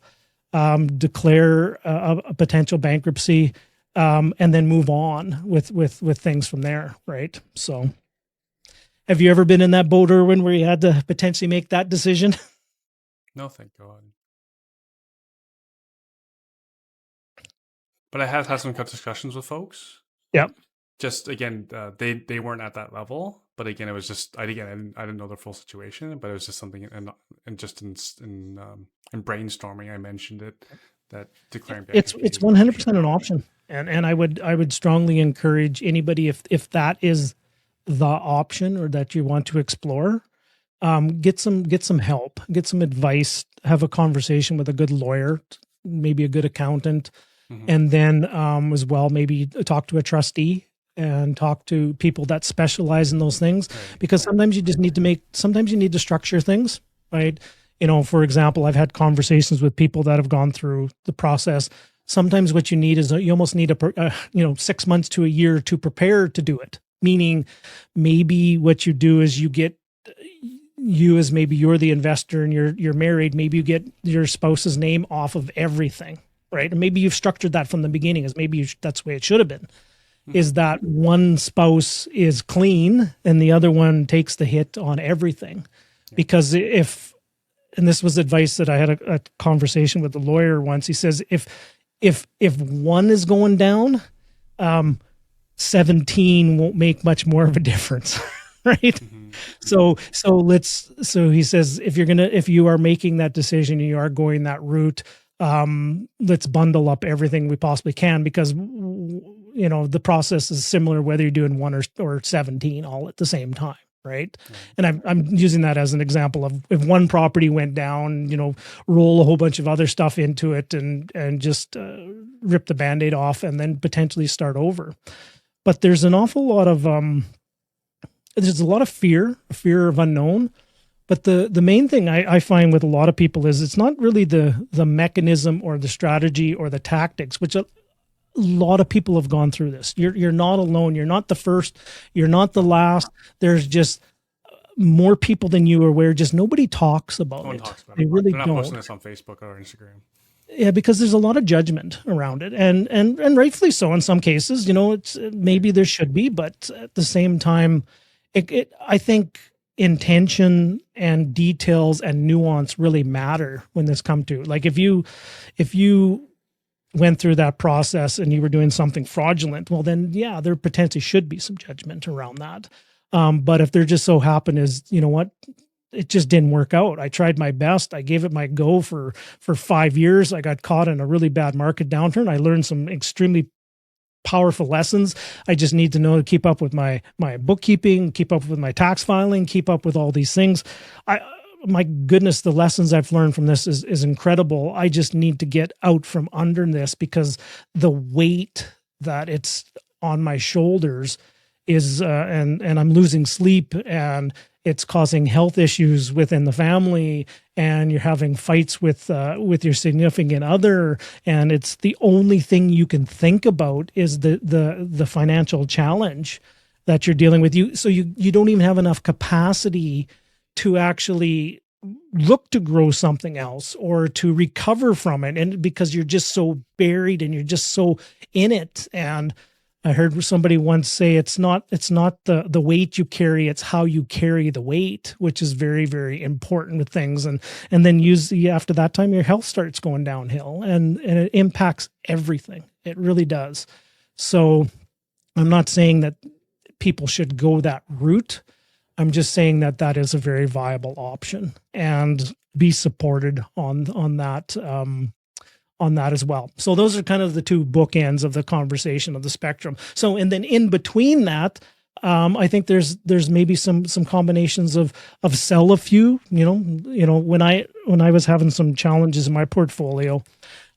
declare a potential bankruptcy, and then move on with things from there, right? So have you ever been in that boat, Erwin, where you had to potentially make that decision? No, thank God. But I have had some discussions with folks. Yep. Just again, they weren't at that level. But again, it was just I didn't know their full situation. But it was just something, and just in brainstorming, I mentioned it, that declaring it's 100% an option, and I would strongly encourage anybody, if that is the option or that you want to explore, get some help, get some advice, have a conversation with a good lawyer, maybe a good accountant. And then as well, maybe talk to a trustee and talk to people that specialize in those things, because sometimes you need to structure things, right? For example, I've had conversations with people that have gone through the process. Sometimes what you need is you almost need 6 months to a year to prepare to do it. Meaning maybe what you do is maybe you're the investor and you're married. Maybe you get your spouse's name off of everything. Right. And maybe you've structured that from the beginning as that's the way it should have been, is that one spouse is clean and the other one takes the hit on everything. Because and this was advice that I had a conversation with the lawyer once. He says, if one is going down, 17 won't make much more of a difference. Right. So he says, if you are making that decision, you are going that route, let's bundle up everything we possibly can, because the process is similar whether you're doing 1 or 17 all at the same time, right? And I'm using that as an example of, if one property went down, roll a whole bunch of other stuff into it and just rip the Band-Aid off and then potentially start over. But there's an awful lot of fear of unknown. But the main thing I find with a lot of people is it's not really the mechanism or the strategy or the tactics, which a lot of people have gone through this. You're not alone. You're not the first. You're not the last. There's just more people than you are aware. Just nobody talks about it. They really don't. They're not posting this on Facebook or Instagram. Yeah, because there's a lot of judgment around it, and rightfully so in some cases. It's maybe there should be, but at the same time, I think intention and details and nuance really matter when this comes to, like, if you went through that process and you were doing something fraudulent, well then yeah, there potentially should be some judgment around that. But if there just so happened is, it just didn't work out. I tried my best. I gave it my go for 5 years. I got caught in a really bad market downturn. I learned some extremely powerful lessons. I just need to know to keep up with my bookkeeping, keep up with my tax filing, keep up with all these things. My goodness, the lessons I've learned from this is incredible. I just need to get out from under this, because the weight that it's on my shoulders is, and I'm losing sleep, and it's causing health issues within the family, and you're having fights with your significant other, and it's the only thing you can think about is the financial challenge that you're dealing with. So you don't even have enough capacity to actually look to grow something else or to recover from it, and because you're just so buried and you're just so in it. And I heard somebody once say, it's not the weight you carry, it's how you carry the weight, which is very, very important with things. And then usually after that time, your health starts going downhill, and it impacts everything. It really does. So I'm not saying that people should go that route, I'm just saying that that is a very viable option, and be supported on that as well. So those are kind of the two bookends of the conversation of the spectrum. So, and then in between that, I think there's maybe some combinations of sell a few. When I was having some challenges in my portfolio,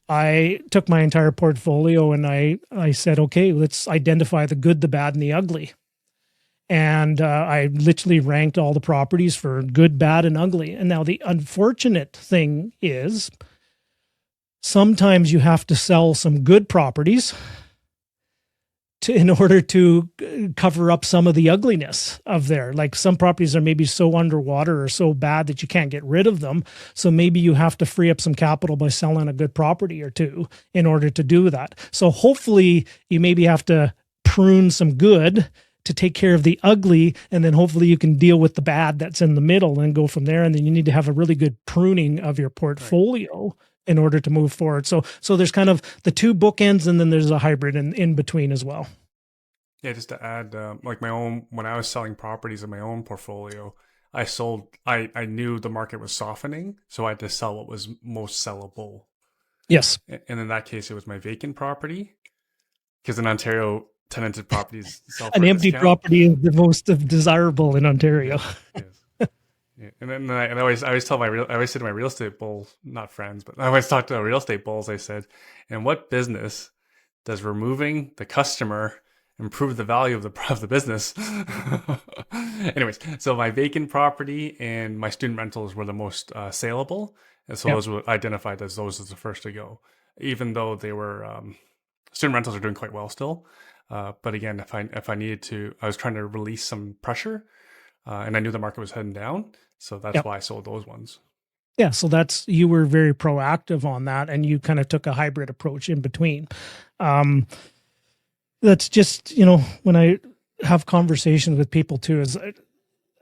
I took my entire portfolio and I said, okay, let's identify the good, the bad, and the ugly. And I literally ranked all the properties for good, bad, and ugly. And now the unfortunate thing is sometimes you have to sell some good properties in order to cover up some of the ugliness of there. Like some properties are maybe so underwater or so bad that you can't get rid of them. So maybe you have to free up some capital by selling a good property or two in order to do that. So hopefully you maybe have to prune some good to take care of the ugly, and then hopefully you can deal with the bad that's in the middle and go from there. And then you need to have a really good pruning of your portfolio in order to move forward. So there's kind of the two bookends, and then there's a hybrid in between as well. Yeah, just to add, like my own, when I was selling properties in my own portfolio, I knew the market was softening, so I had to sell what was most sellable. Yes. And in that case, it was my vacant property, because in Ontario, tenanted properties sell for An empty discount. property is the most desirable in Ontario. Yes. Yeah. And then I always say to my real estate bulls, not friends, but I always talk to real estate bulls. I said, "In what business does removing the customer improve the value of the business?" Anyways, so my vacant property and my student rentals were the most saleable, and so those were identified as those as the first to go, even though they were student rentals are doing quite well still. But again, if I needed to, I was trying to release some pressure, and I knew the market was heading down, so that's why I sold those ones. Yeah, so you were very proactive on that, and you kind of took a hybrid approach in between. That's just, when I have conversations with people too, is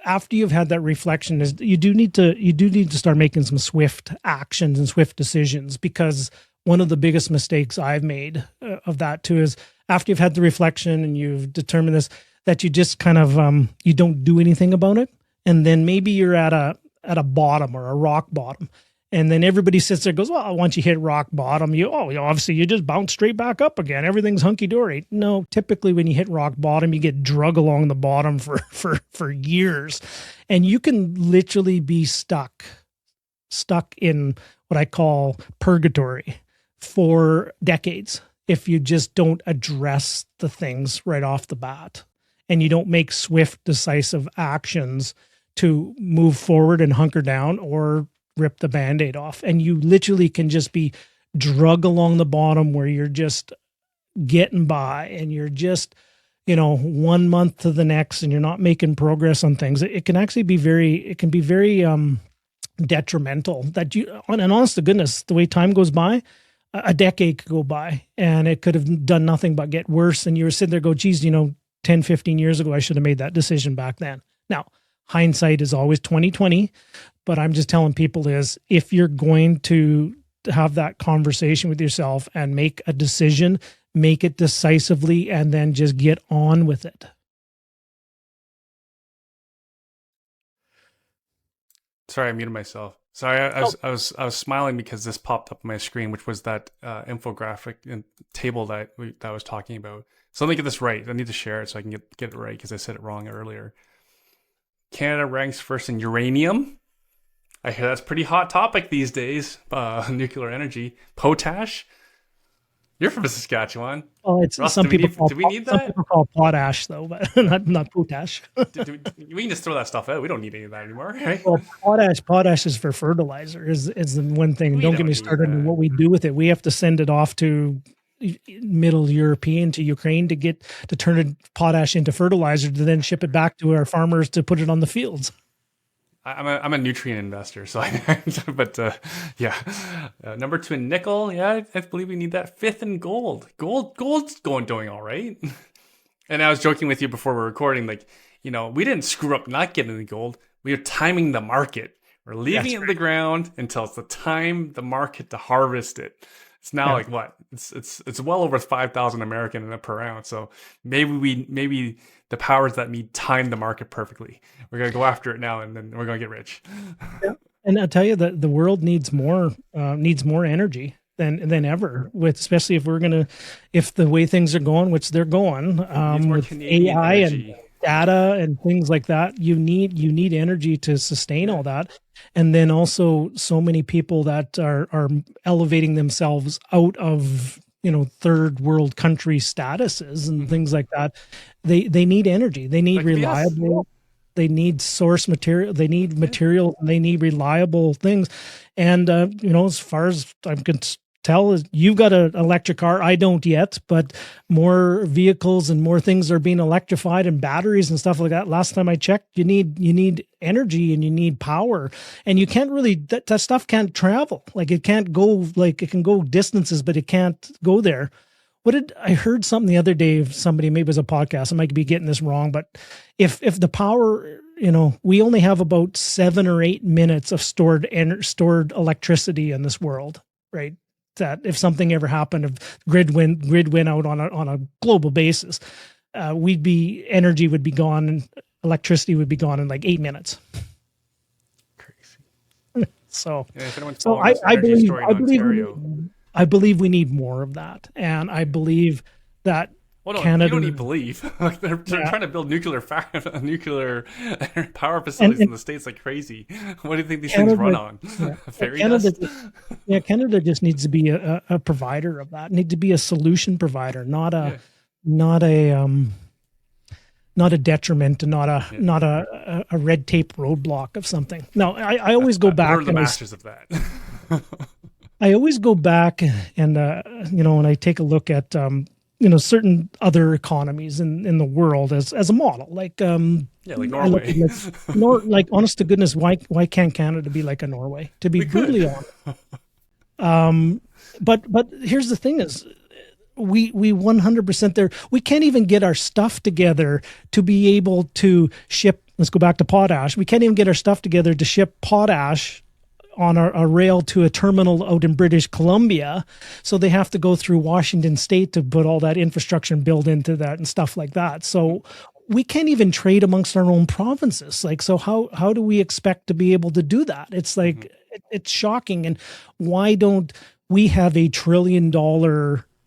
after you've had that reflection, is you do need to start making some swift actions and swift decisions, because one of the biggest mistakes I've made of that too is after you've had the reflection and you've determined this, that you just kind of you don't do anything about it, and then maybe you're at a bottom or a rock bottom, and then everybody sits there and goes, well, once you hit rock bottom, obviously you just bounce straight back up again. Everything's hunky dory. No, typically when you hit rock bottom, you get drug along the bottom for years, and you can literally be stuck in what I call purgatory for decades if you just don't address the things right off the bat, and you don't make swift, decisive actions to move forward and hunker down or rip the Band-Aid off. And you literally can just be drug along the bottom where you're just getting by and you're just, 1 month to the next, and you're not making progress on things. It can actually be very detrimental that and honest to goodness, the way time goes by, a decade could go by and it could have done nothing but get worse. And you were sitting there go, geez, 10, 15 years ago, I should have made that decision back then. Now, hindsight is always 20/20, but I'm just telling people is if you're going to have that conversation with yourself and make a decision, make it decisively, and then just get on with it. Sorry, I muted myself. Sorry, I was smiling because this popped up on my screen, which was that infographic and table that I was talking about. So let me get this right. I need to share it so I can get it right because I said it wrong earlier. Canada ranks first in uranium. I hear that's a pretty hot topic these days. Nuclear energy, potash. You're from Saskatchewan. Well, it's Russ, some people call potash though, but not potash. We can just throw that stuff out. We don't need any of that anymore, right? Well, potash is for fertilizer. Is the one thing. Don't get me started on what we do with it. We have to send it off to Middle European to Ukraine to turn potash into fertilizer to then ship it back to our farmers to put it on the fields. I'm a nutrient investor, so yeah. Number 2 in nickel, yeah, I believe we need that. 5th in gold. Gold's doing all right. And I was joking with you before we're recording, like, we didn't screw up not getting the gold. We are timing the market. We're leaving it in the ground until it's the time the market to harvest it. It's now like what? It's well over 5,000 American per ounce. So maybe the powers that be time the market perfectly. We're going to go after it now, and then we're going to get rich. Yeah. And I'll tell you that the world needs more energy than ever, with especially if the way things are going, which they're going, with Canadian AI energy. and data and things like that, you need energy to sustain all that. And then also so many people that are elevating themselves out of, third world country statuses and things like that. They need energy. They need reliable. They need source material. They need material. They need reliable things. And, as far as I can tell, you've got an electric car. I don't yet, but more vehicles and more things are being electrified, and batteries and stuff like that. Last time I checked, you need energy and you need power, and you can't really, that stuff can't travel. Like it can't go, like it can go distances, but it can't go there. I heard something the other day, somebody, maybe it was a podcast, I might be getting this wrong, but if the power, we only have about 7 or 8 minutes of stored electricity in this world, right? That if something ever happened, if grid went out on a global basis, energy would be gone, and electricity would be gone in like 8 minutes. Crazy. So I believe we need more of that, and I believe that Canada. You don't need believe. they're trying to build nuclear power facilities in the States like crazy. What do you think these things run on? Fairy dust? Canada just needs to be a provider of that. Need to be a solution provider, not a detriment, and not a red tape roadblock of something. No, I always go back. We're the masters of that. I always go back and when I take a look at certain other economies in the world as a model, like like Norway. Like honest to goodness, why can't Canada be like a Norway? To be brutally honest. But here's the thing: is we 100% there. We can't even get our stuff together to be able to ship. Let's go back to potash. We can't even get our stuff together to ship potash on a rail to a terminal out in British Columbia. So they have to go through Washington State to put all that infrastructure and build into that and stuff like that. So we can't even trade amongst our own provinces. Like, so how do we expect to be able to do that? It's like, it's shocking. And why don't we have $1 trillion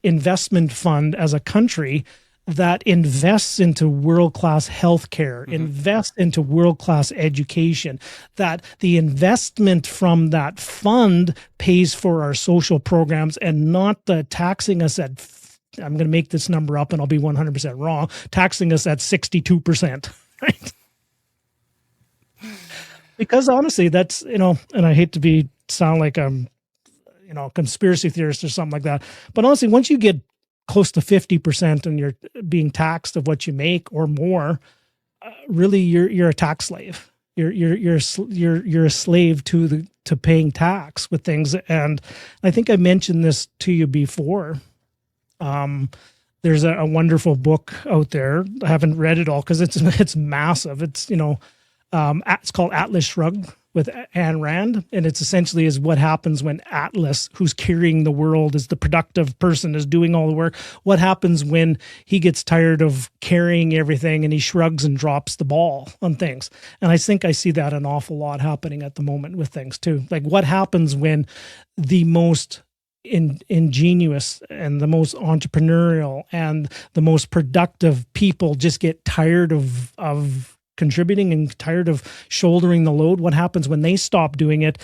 investment fund as a country that invests into world-class healthcare, invests into world-class education, that the investment from that fund pays for our social programs, and not the taxing us at, I'm going to make this number up and I'll be 100% wrong, taxing us at 62%, right? Because honestly, that's, and I hate to sound like I'm, conspiracy theorist or something like that, but honestly, once you get close to 50% and you're being taxed of what you make or more, really you're a tax slave. You're a slave to paying tax with things. And I think I mentioned this to you before. There's a wonderful book out there. I haven't read it all because it's massive. It's it's called Atlas Shrugged with Ayn Rand, and it's essentially is what happens when Atlas, who's carrying the world, is the productive person, is doing all the work. What happens when he gets tired of carrying everything and he shrugs and drops the ball on things? And I think I see that an awful lot happening at the moment with things too. Like what happens when the most ingenious and the most entrepreneurial and the most productive people just get tired of contributing and tired of shouldering the load? What happens when they stop doing it?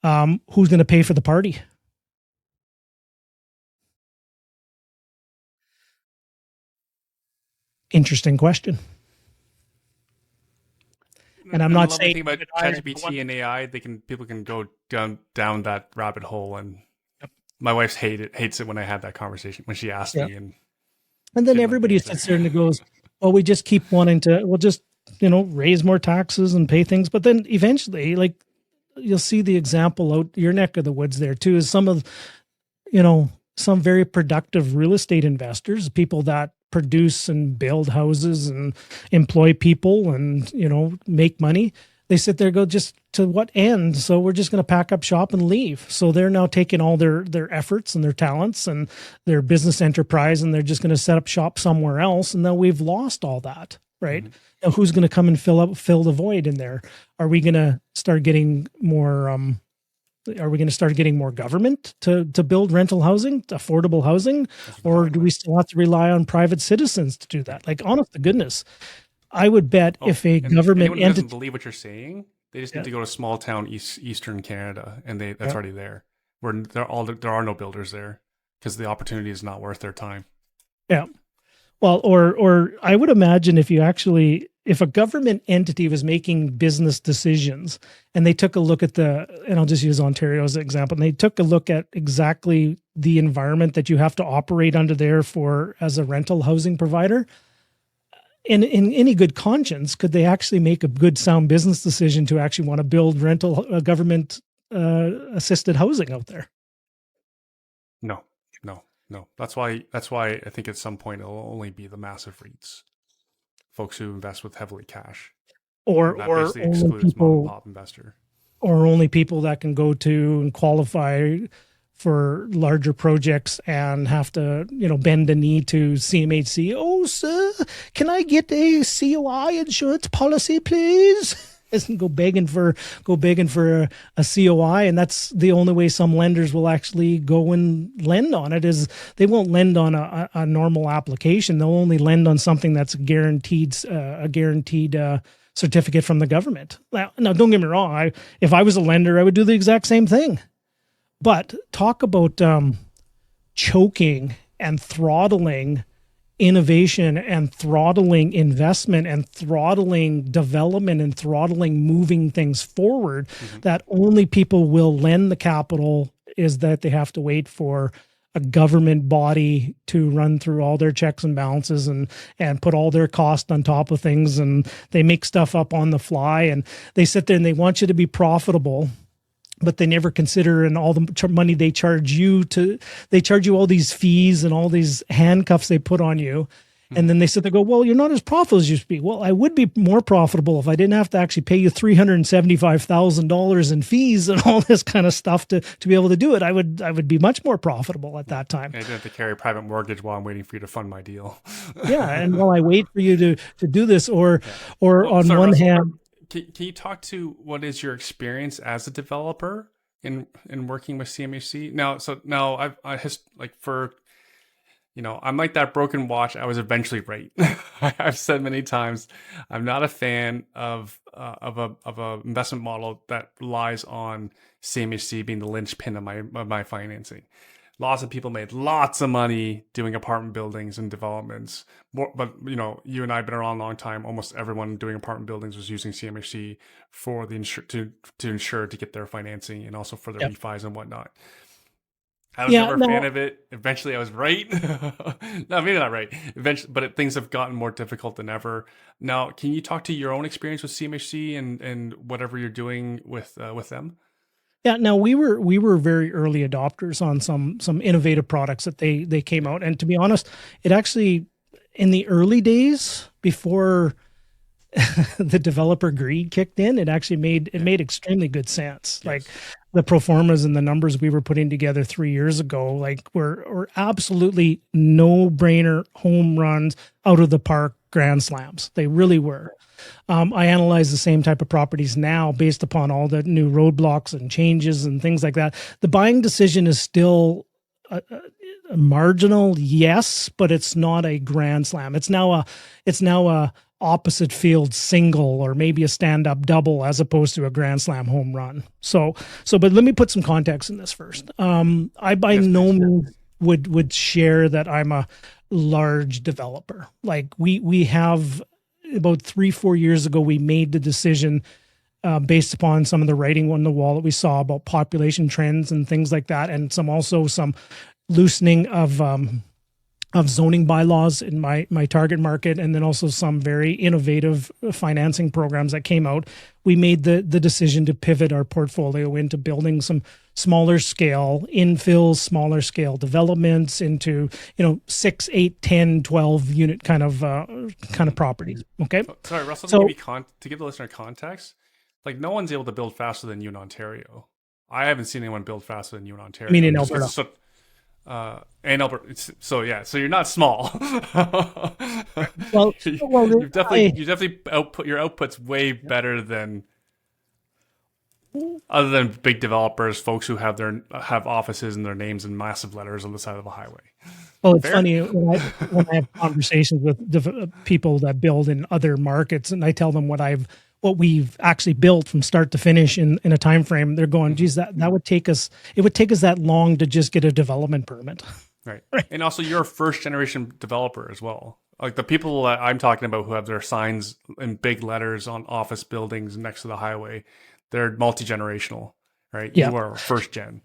Who's going to pay for the party? Interesting question. And I'm not saying about ChatGPT and AI, people can go down that rabbit hole, and my wife hates it when I have that conversation, when she asks me, and then everybody sits there and goes, "Well, we just keep wanting to. We'll just raise more taxes and pay things." But then eventually, like you'll see the example out your neck of the woods there too, is some very productive real estate investors, people that produce and build houses and employ people and, make money. They sit there and go, just to what end? So we're just going to pack up shop and leave. So they're now taking all their efforts and their talents and their business enterprise, and they're just going to set up shop somewhere else. And now we've lost all that. right? Now, who's going to come and fill the void in there? Are we going to start getting more? Are we going to start getting more government to build rental housing, affordable housing, or do we still have to rely on private citizens to do that? Like, honest to goodness, I would bet if a government entity doesn't believe what you're saying, they just need to go to small town Eastern Canada, and that's already there. Where there are no builders there because the opportunity is not worth their time. Yeah. Well, or I would imagine if a government entity was making business decisions and they took a look at and I'll just use Ontario as an example, and they took a look at exactly the environment that you have to operate under there as a rental housing provider, in any good conscience, could they actually make a good sound business decision to actually want to build government assisted housing out there? No. That's why I think at some point it'll only be the massive REITs, folks who invest with heavily cash, or only people, pop investor, or only people that can go to and qualify for larger projects and have to, bend the knee to CMHC. Oh, sir, can I get a COI insurance policy, please? Isn't go begging for a COI, and that's the only way some lenders will actually go and lend on it. Is they won't lend on a normal application. They'll only lend on something that's a guaranteed certificate from the government. Now, don't get me wrong. If I was a lender, I would do the exact same thing. But talk about choking and throttling innovation and throttling investment and throttling development and throttling moving things forward, that only people will lend the capital is that they have to wait for a government body to run through all their checks and balances and put all their cost on top of things. And they make stuff up on the fly, and they sit there and they want you to be profitable, but they never consider in all the money they charge you all these fees and all these handcuffs they put on you. And then they sit there and go, well, you're not as profitable as you used to be. Well, I would be more profitable if I didn't have to actually pay you $375,000 in fees and all this kind of stuff to be able to do it. I would be much more profitable at that time. I didn't have to carry a private mortgage while I'm waiting for you to fund my deal. Yeah. And while I wait for you to do this, or on one Russell, hand, can you talk to what is your experience as a developer in working with CMHC? I'm like that broken watch. I was eventually right. I've said many times, I'm not a fan of a investment model that relies on CMHC being the linchpin of my financing. Lots of people made lots of money doing apartment buildings and developments. But you and I have been around a long time. Almost everyone doing apartment buildings was using CMHC for to ensure to get their financing and also for their refis and whatnot. I was never a fan of it. Eventually, I was right. No, maybe not right. Eventually, but things have gotten more difficult than ever. Now, can you talk to your own experience with CMHC and whatever you're doing with them? Yeah, now we were very early adopters on some innovative products that they came out. And to be honest, it actually, in the early days before the developer greed kicked in, it actually made extremely good sense. Yes. Like the pro formas and the numbers we were putting together 3 years ago, like were absolutely no-brainer home runs, out of the park grand slams. They really were. I analyze the same type of properties now based upon all the new roadblocks and changes and things like that. The buying decision is still a marginal, yes, but it's not a grand slam. It's now a opposite field single or maybe a stand-up double as opposed to a grand slam home run. So, but let me put some context in this first. I by no means would share that I'm a large developer. Like we have about 3-4 years ago, we made the decision based upon some of the writing on the wall that we saw about population trends and things like that, and some loosening of zoning bylaws in my target market, and then also some very innovative financing programs that came out. We made the decision to pivot our portfolio into building some smaller scale infill, smaller scale developments into 6, 8, 10, 12 unit kind of properties. Okay. Sorry, Russell. To give the listener context, like no one's able to build faster than you in Ontario. I haven't seen anyone build faster than you in Ontario. I mean, in Alberta. And Alberta. So you're not small. Well, you definitely output your output's way better than other than big developers, folks who have offices and their names in massive letters on the side of a highway. well, it's funny when I have conversations with people that build in other markets, and I tell them what we've actually built from start to finish in a time frame. They're going, geez, that would take us. It would take us that long to just get a development permit. Right. And also you're a first generation developer as well. Like the people that I'm talking about who have their signs in big letters on office buildings next to the highway, they're multi-generational, right? Yeah. You are first gen.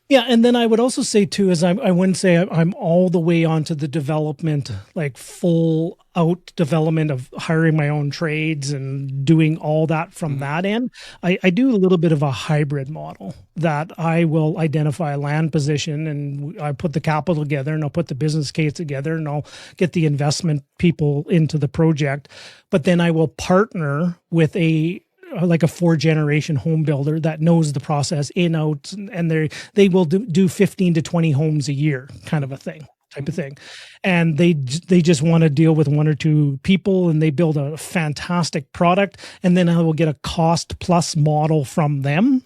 Yeah, and then I would also say too, is I wouldn't say I'm all the way onto the development, like full out development of hiring my own trades and doing all that from that end. I do a little bit of a hybrid model that I will identify a land position and I put the capital together and I'll put the business case together and I'll get the investment people into the project. But then I will partner with a 4-generation home builder that knows the process in out, and they will do 15 to 20 homes a year kind of a thing, type of thing. And they just want to deal with 1 or 2 people and they build a fantastic product. And then I will get a cost plus model from them.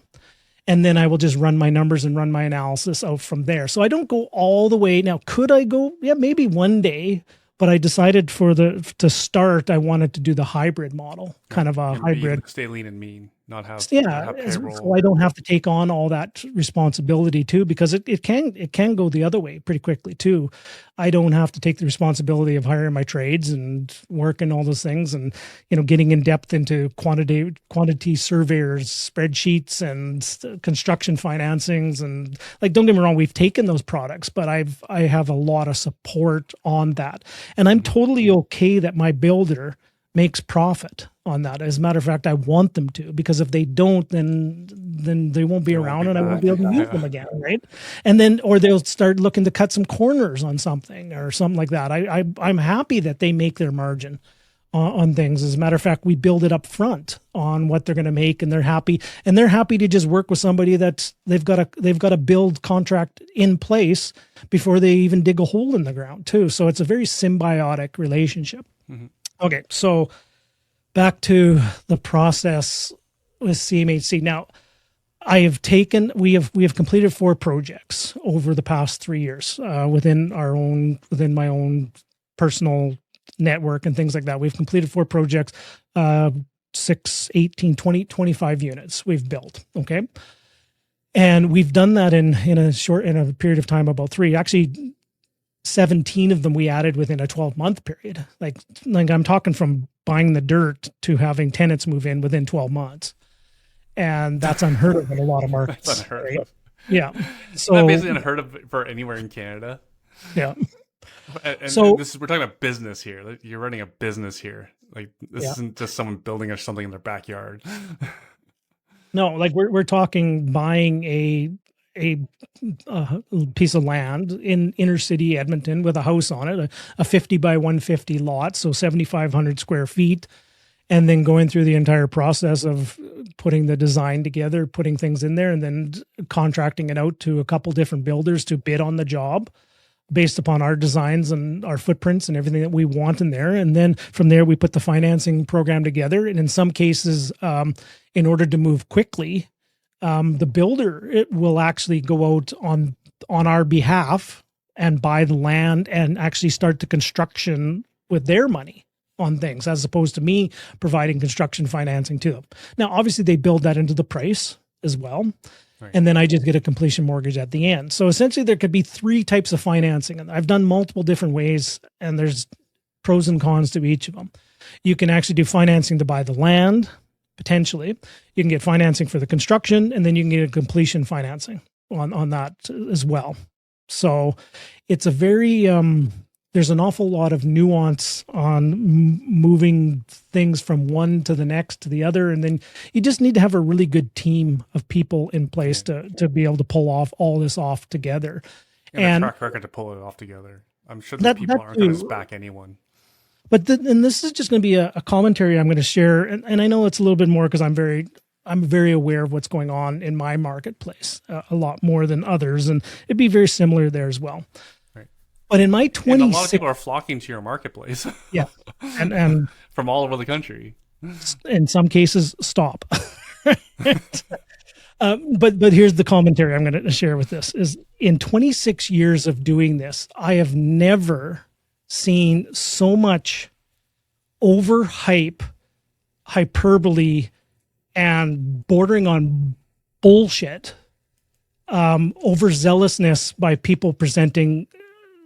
And then I will just run my numbers and run my analysis out from there. So I don't go all the way. Now, could I go? Yeah, maybe one day. But I decided to start, I wanted to do the hybrid model, kind of a hybrid. Stay lean and mean, not have payroll. So I don't have to take on all that responsibility too, because it can go the other way pretty quickly too. I don't have to take the responsibility of hiring my trades and working all those things and getting in depth into quantity surveyors, spreadsheets, and construction financings. And like, don't get me wrong, we've taken those products, but I have a lot of support on that. And I'm totally okay that my builder makes profit on that. As a matter of fact, I want them to, because if they don't, then they won't be around and I won't be able to use them again, right? And then, or they'll start looking to cut some corners on something or something like that. I'm happy that they make their margin on things. As a matter of fact, we build it up front on what they're going to make, and they're happy to just work with somebody that they've got a build contract in place before they even dig a hole in the ground too. So it's a very symbiotic relationship. Mm-hmm. Okay. So back to the process with CMHC. Now we have completed 4 projects over the past 3 years, within my own personal network and things like that. We've completed 4 projects, 6, 18, 20, 25 units we've built. Okay. And we've done that in a period of time, about 3, actually 17 of them we added within a 12-month period. Like I'm talking from buying the dirt to having tenants move in within 12 months. And that's unheard of in a lot of markets. That's unheard right? of. Yeah. So that's basically unheard of for anywhere in Canada. Yeah. And we're talking about business here. Like, you're running a business here. Like this isn't just someone building something in their backyard. No, like we're talking buying a piece of land in inner city Edmonton with a house on it, a 50 by 150 lot, so 7,500 square feet, and then going through the entire process of putting the design together, putting things in there, and then contracting it out to a couple different builders to bid on the job based upon our designs and our footprints and everything that we want in there. And then from there, we put the financing program together. And in some cases, in order to move quickly, the builder will actually go out on our behalf and buy the land and actually start the construction with their money on things, as opposed to me providing construction financing to them. Now, obviously, they build that into the price as well. Right. And then I just get a completion mortgage at the end. So essentially there could be 3 types of financing. And I've done multiple different ways, and there's pros and cons to each of them. You can actually do financing to buy the land, potentially. You can get financing for the construction, and then you can get a completion financing on that as well. So it's a very, there's an awful lot of nuance on moving things from one to the next to the other. And then you just need to have a really good team of people in place to be able to pull all this off together. And a track record to pull it off together. I'm sure these people aren't going to SPAC anyone. But and this is just going to be a commentary I'm going to share. And I know it's a little bit more because I'm very aware of what's going on in my marketplace, a lot more than others, and it'd be very similar there as well. Right. But in my And 26, a lot of people are flocking to your marketplace. yeah, and from all over the country. in some cases, stop. But here's the commentary I'm going to share with this: is in 26 years of doing this, I have never seen so much overhype, hyperbole, and bordering on bullshit, overzealousness by people presenting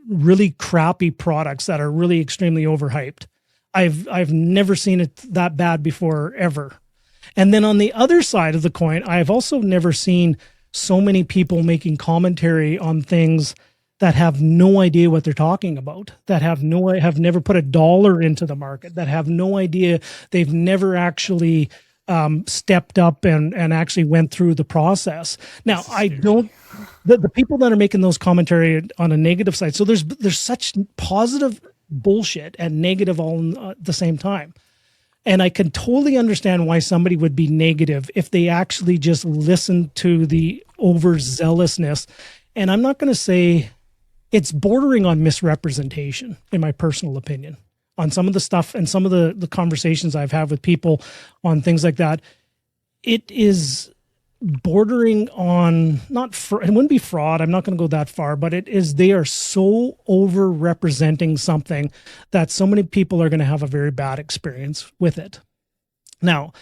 really crappy products that are really extremely overhyped. I've never seen it that bad before, ever. And then on the other side of the coin, I've also never seen so many people making commentary on things that have no idea what they're talking about, that have never put a dollar into the market, that have no idea, they've never actually stepped up and actually went through the process. Now, I don't, the people that are making those commentary on a negative side, so there's such positive bullshit and negative all at the same time. And I can totally understand why somebody would be negative if they actually just listen to the overzealousness. And I'm not going to say it's bordering on misrepresentation, in my personal opinion, on some of the stuff and some of the conversations I've had with people on things like that. It is bordering on it wouldn't be fraud. I'm not going to go that far, but it is, they are so over representing something that so many people are going to have a very bad experience with it. Now,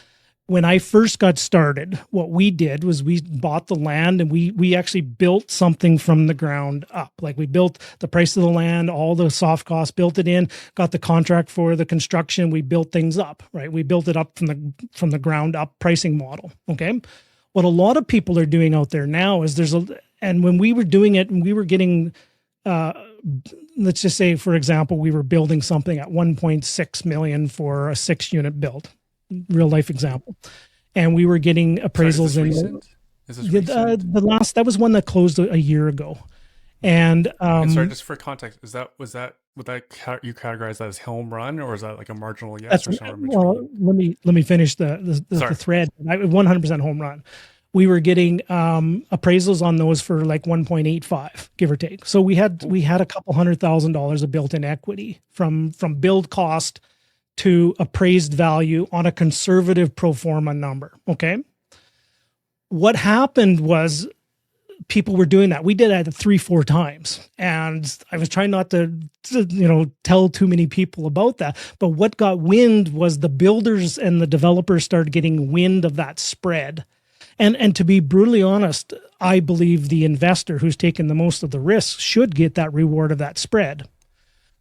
when I first got started, what we did was we bought the land and we actually built something from the ground up. Like, we built the price of the land, all the soft costs, built it in, got the contract for the construction. We built things up, right? We built it up from the ground up pricing model. Okay. What a lot of people are doing out there now is and when we were doing it and we were getting, let's just say, for example, we were building something at 1.6 million for a 6-unit build, real life example. And we were getting appraisals that was one that closed a year ago. And sorry, just for context, would you categorize that as home run, or is that like a marginal yes or something? Well, let me finish the thread. 100% home run. We were getting appraisals on those for like 1.85, give or take. So we had a couple $100,000 of built-in equity from build cost to appraised value on a conservative pro forma number. Okay. What happened was, people were doing that. We did that 3-4 times. And I was trying not to tell too many people about that. But what got wind was the builders and the developers started getting wind of that spread. And to be brutally honest, I believe the investor who's taken the most of the risks should get that reward of that spread.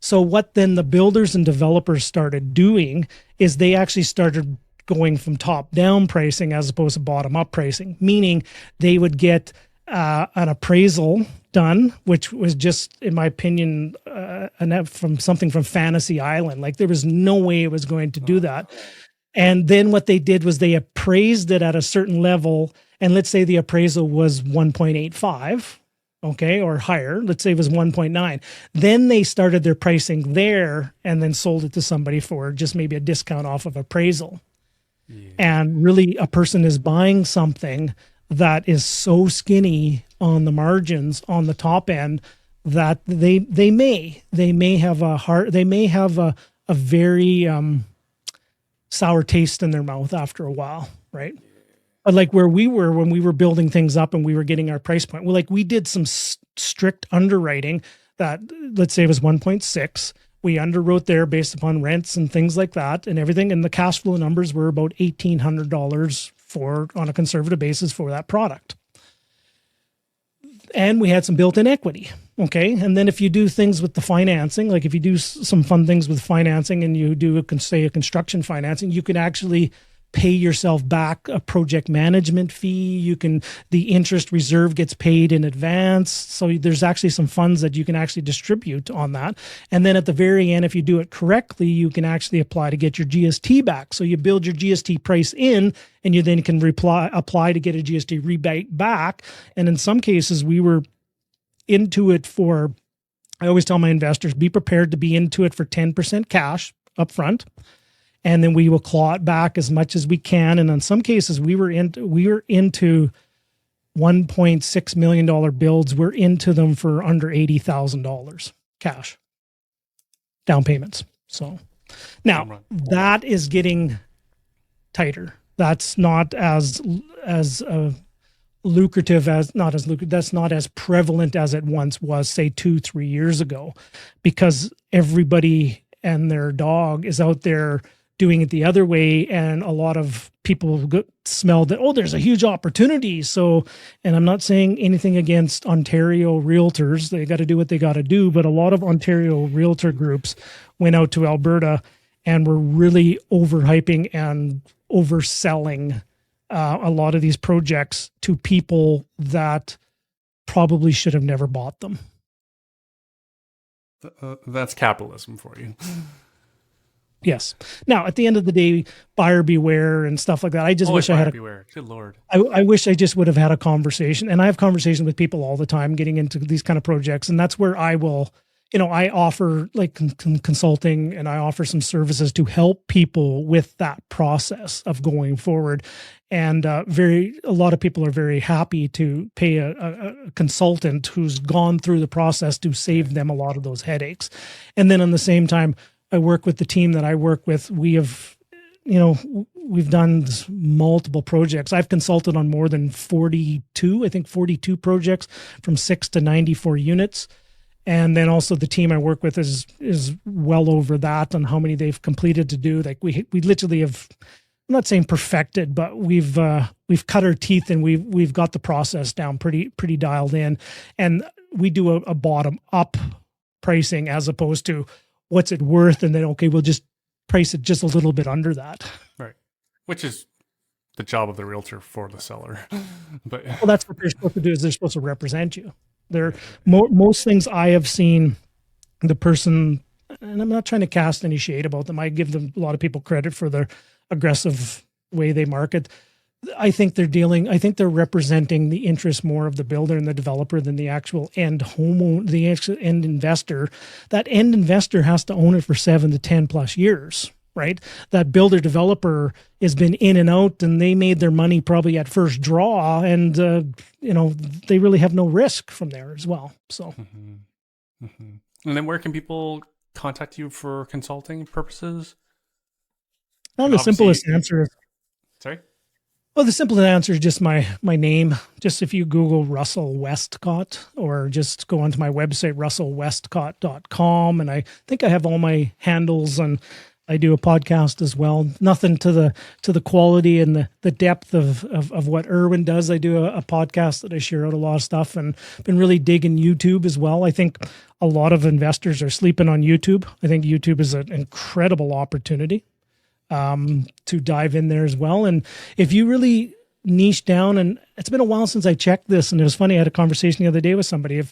So what then the builders and developers started doing is they actually started going from top down pricing as opposed to bottom up pricing, meaning they would get an appraisal done, which was just, in my opinion, from something from Fantasy Island. Like, there was no way it was going to do that. And then what they did was they appraised it at a certain level. And let's say the appraisal was 1.85, okay, or higher. Let's say it was 1.9. Then they started their pricing there and then sold it to somebody for just maybe a discount off of appraisal. Yeah. And really, a person is buying something that is so skinny on the margins on the top end that they may have a very sour taste in their mouth after a while, right? But like where we were when we were building things up and we were getting our price point, we did some strict underwriting that, let's say it was 1.6. We underwrote there based upon rents and things like that and everything, and the cash flow numbers were about $1,800 on a conservative basis for that product. And we had some built-in equity. Okay. And then if you do things with the financing, like if you do some fun things with financing and you do a construction financing, you can actually pay yourself back a project management fee. The interest reserve gets paid in advance. So there's actually some funds that you can actually distribute on that. And then at the very end, if you do it correctly, you can actually apply to get your GST back. So you build your GST price in, and you then can apply to get a GST rebate back. And in some cases, we were into it for, I always tell my investors, be prepared to be into it for 10% cash up front. and then we will claw it back as much as we can. And in some cases, we were into $1.6 million builds. We're into them for under $80,000 cash down payments. So now that is getting tighter. That's not as lucrative that's not as prevalent as it once was, say 2-3 years ago, because everybody and their dog is out there doing it the other way. And a lot of people smell that, oh, there's a huge opportunity. So, and I'm not saying anything against Ontario realtors. They got to do what they got to do. But a lot of Ontario realtor groups went out to Alberta and were really overhyping and overselling a lot of these projects to people that probably should have never bought them. That's capitalism for you. Yes. Now, at the end of the day, buyer beware and stuff like that. I just wish I had beware. Good Lord. I wish I just would have had a conversation. And I have conversations with people all the time getting into these kind of projects. And that's where I will, I offer like consulting, and I offer some services to help people with that process of going forward. And a lot of people are very happy to pay a consultant who's gone through the process to save them a lot of those headaches. And then at the same time, I work with the team that I work with. We have, we've done multiple projects. I've consulted on more than 42 projects from 6 to 94 units. And then also the team I work with is well over that on how many they've completed to do. Like we literally have, I'm not saying perfected, but we've cut our teeth and we've got the process down pretty dialed in. And we do a bottom up pricing as opposed to what's it worth, and then we'll just price it just a little bit under that. Right, which is the job of the realtor for the seller. But well, that's what they're supposed to do. Is they're supposed to represent you. Most things I have seen the person, and I'm not trying to cast any shade about them. I give them a lot of people credit for their aggressive way they market. I think they're representing the interest more of the builder and the developer than the actual end homeowner, the actual end investor. That end investor has to own it for 7 to 10 plus years, right? That builder developer has been in and out, and they made their money probably at first draw, and they really have no risk from there as well. So, and then where can people contact you for consulting purposes? The simplest answer is, sorry. Well, the simplest answer is just my name. Just if you Google Russell Westcott, or just go onto my website, russellwestcott.com. And I think I have all my handles, and I do a podcast as well. Nothing to the quality and the depth of what Erwin does. I do a podcast that I share out a lot of stuff, and been really digging YouTube as well. I think a lot of investors are sleeping on YouTube. I think YouTube is an incredible opportunity to dive in there as well. And if you really niche down, and it's been a while since I checked this, and it was funny, I had a conversation the other day with somebody. If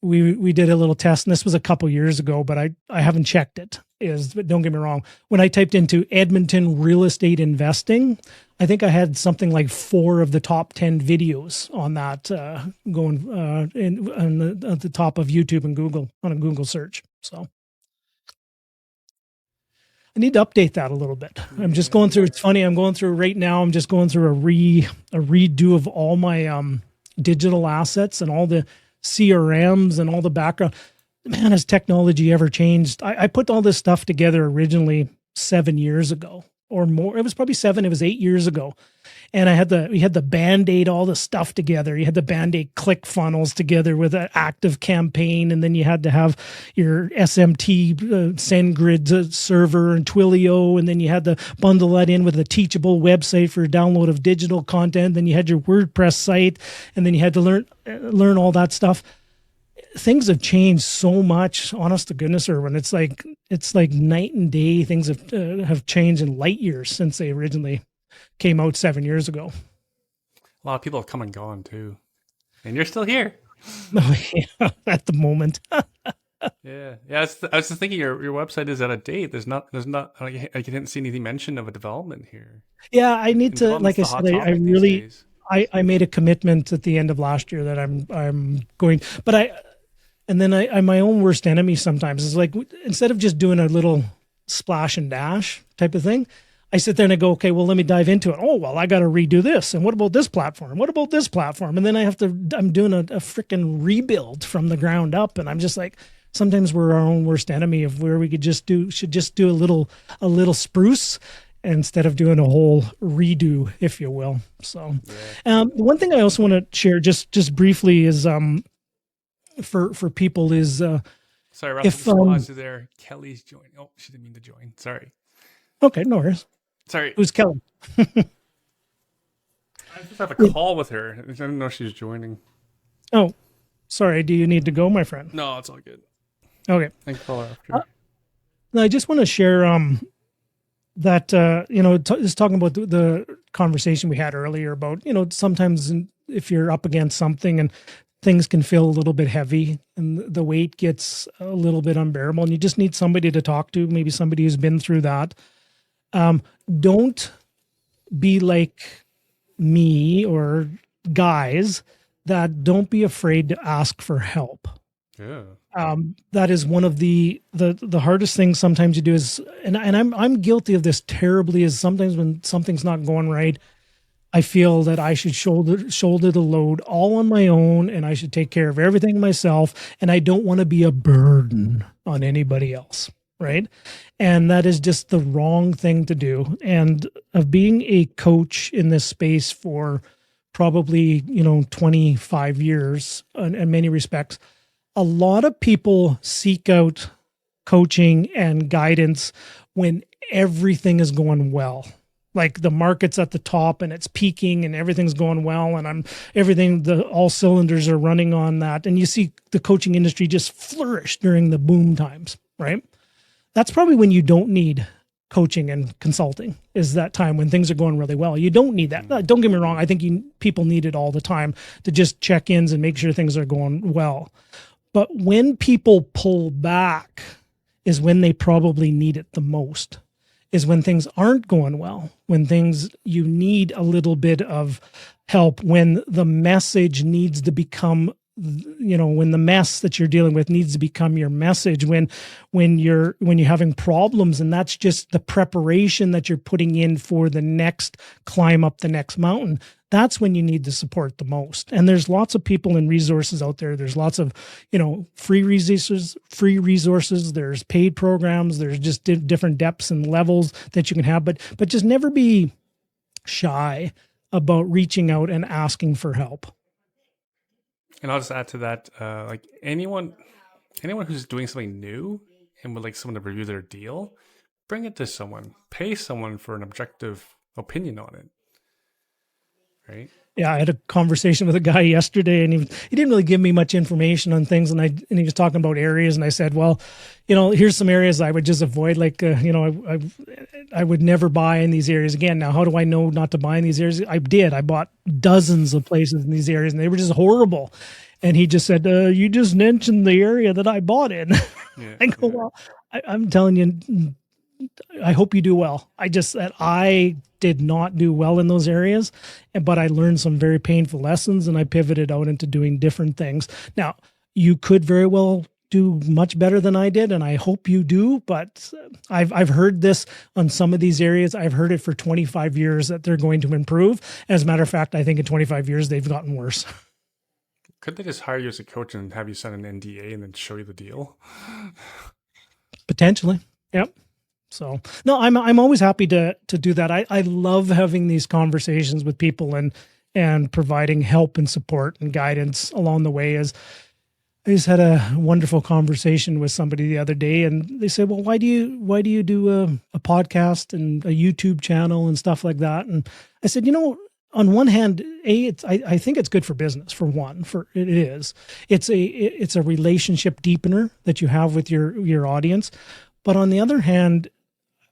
we did a little test, and this was a couple years ago, but I haven't checked it. But don't get me wrong, when I typed into Edmonton real estate investing, I think I had something like 4 of the top 10 videos on that going at the top of YouTube and Google on a Google search. So I need to update that a little bit. I'm just going through, it's funny, I'm going through right now, I'm just going through a redo of all my digital assets and all the CRMs and all the background. Man, has technology ever changed? I put all this stuff together originally 7 years ago or more. It was probably 7, it was 8 years ago. And we had the Band-Aid, all the stuff together. You had the Band-Aid click funnels together with an active campaign. And then you had to have your SMT SendGrid server and Twilio. And then you had to bundle that in with a teachable website for download of digital content. Then you had your WordPress site, and then you had to learn all that stuff. Things have changed so much, honest to goodness, Erwin. It's like night and day. Things have changed in light years since they originally came out 7 years ago. A lot of people have come and gone too, and you're still here. Oh, yeah, at the moment. Yeah. I was just thinking your website is out of date. There's not. I didn't see anything mentioned of a development here. Yeah, I need to. Like I said, I really, I made a commitment at the end of last year that I'm going, but And then I my own worst enemy sometimes is like, instead of just doing a little splash and dash type of thing. I sit there and I go, okay, well, let me dive into it. Oh, well, I got to redo this. And what about this platform? What about this platform? And then I'm doing a freaking rebuild from the ground up. And I'm just like, sometimes we're our own worst enemy of where we should just do a little spruce instead of doing a whole redo, if you will. So, one thing I also want to share just briefly is, for people is, sorry, Russell, just pause you there. Kelly's joining. Oh, she didn't mean to join. Sorry. Okay, no worries. Sorry. Who's Kelly? I just have a call with her. I didn't know she was joining. Oh, sorry. Do you need to go, my friend? No, it's all good. Okay. I can call her after. No, I just want to share that, just talking about the conversation we had earlier about, sometimes if you're up against something and things can feel a little bit heavy and the weight gets a little bit unbearable and you just need somebody to talk to, maybe somebody who's been through that. Don't be like me or guys that don't be afraid to ask for help. Yeah. That is one of the hardest things sometimes you do is, and I'm guilty of this terribly, is sometimes when something's not going right, I feel that I should shoulder the load all on my own and I should take care of everything myself. And I don't want to be a burden on anybody else. Right. And that is just the wrong thing to do. And of being a coach in this space for probably, 25 years in many respects, a lot of people seek out coaching and guidance when everything is going well. Like the market's at the top and it's peaking and everything's going well and all cylinders are running on that. And you see the coaching industry just flourish during the boom times, right? That's probably when you don't need coaching and consulting, is that time when things are going really well. You don't need that. Don't get me wrong. I think people need it all the time to just check-ins and make sure things are going well. But when people pull back is when they probably need it the most, is when things aren't going well, when you need a little bit of help, when the message needs to become, when the mess that you're dealing with needs to become your message, when you're having problems, and that's just the preparation that you're putting in for the next climb up the next mountain. That's when you need the support the most. And there's lots of people and resources out there. There's lots of, free resources. There's paid programs. There's just different depths and levels that you can have, but just never be shy about reaching out and asking for help. And I'll just add to that, like anyone who's doing something new and would like someone to review their deal, bring it to someone, pay someone for an objective opinion on it. Right. Yeah, I had a conversation with a guy yesterday, and he didn't really give me much information on things, and he was talking about areas, and I said, well, here's some areas I would just avoid, like I would never buy in these areas again. Now, how do I know not to buy in these areas? I did. I bought dozens of places in these areas, and they were just horrible. And he just said, you just mentioned the area that I bought in. Yeah, I go, well, I'm telling you, I hope you do well. I did not do well in those areas, but I learned some very painful lessons and I pivoted out into doing different things. Now, you could very well do much better than I did, and I hope you do, but I've heard this on some of these areas. I've heard it for 25 years that they're going to improve. As a matter of fact, I think in 25 years, they've gotten worse. Could they just hire you as a coach and have you sign an NDA and then show you the deal? Potentially. Yep. So no, I'm always happy to do that. I love having these conversations with people and providing help and support and guidance along the way. As I just had a wonderful conversation with somebody the other day, and they said, well, why do you do a podcast and a YouTube channel and stuff like that? And I said, on one hand, I think it's good for business. For one, it is. It's a relationship deepener that you have with your audience. But on the other hand,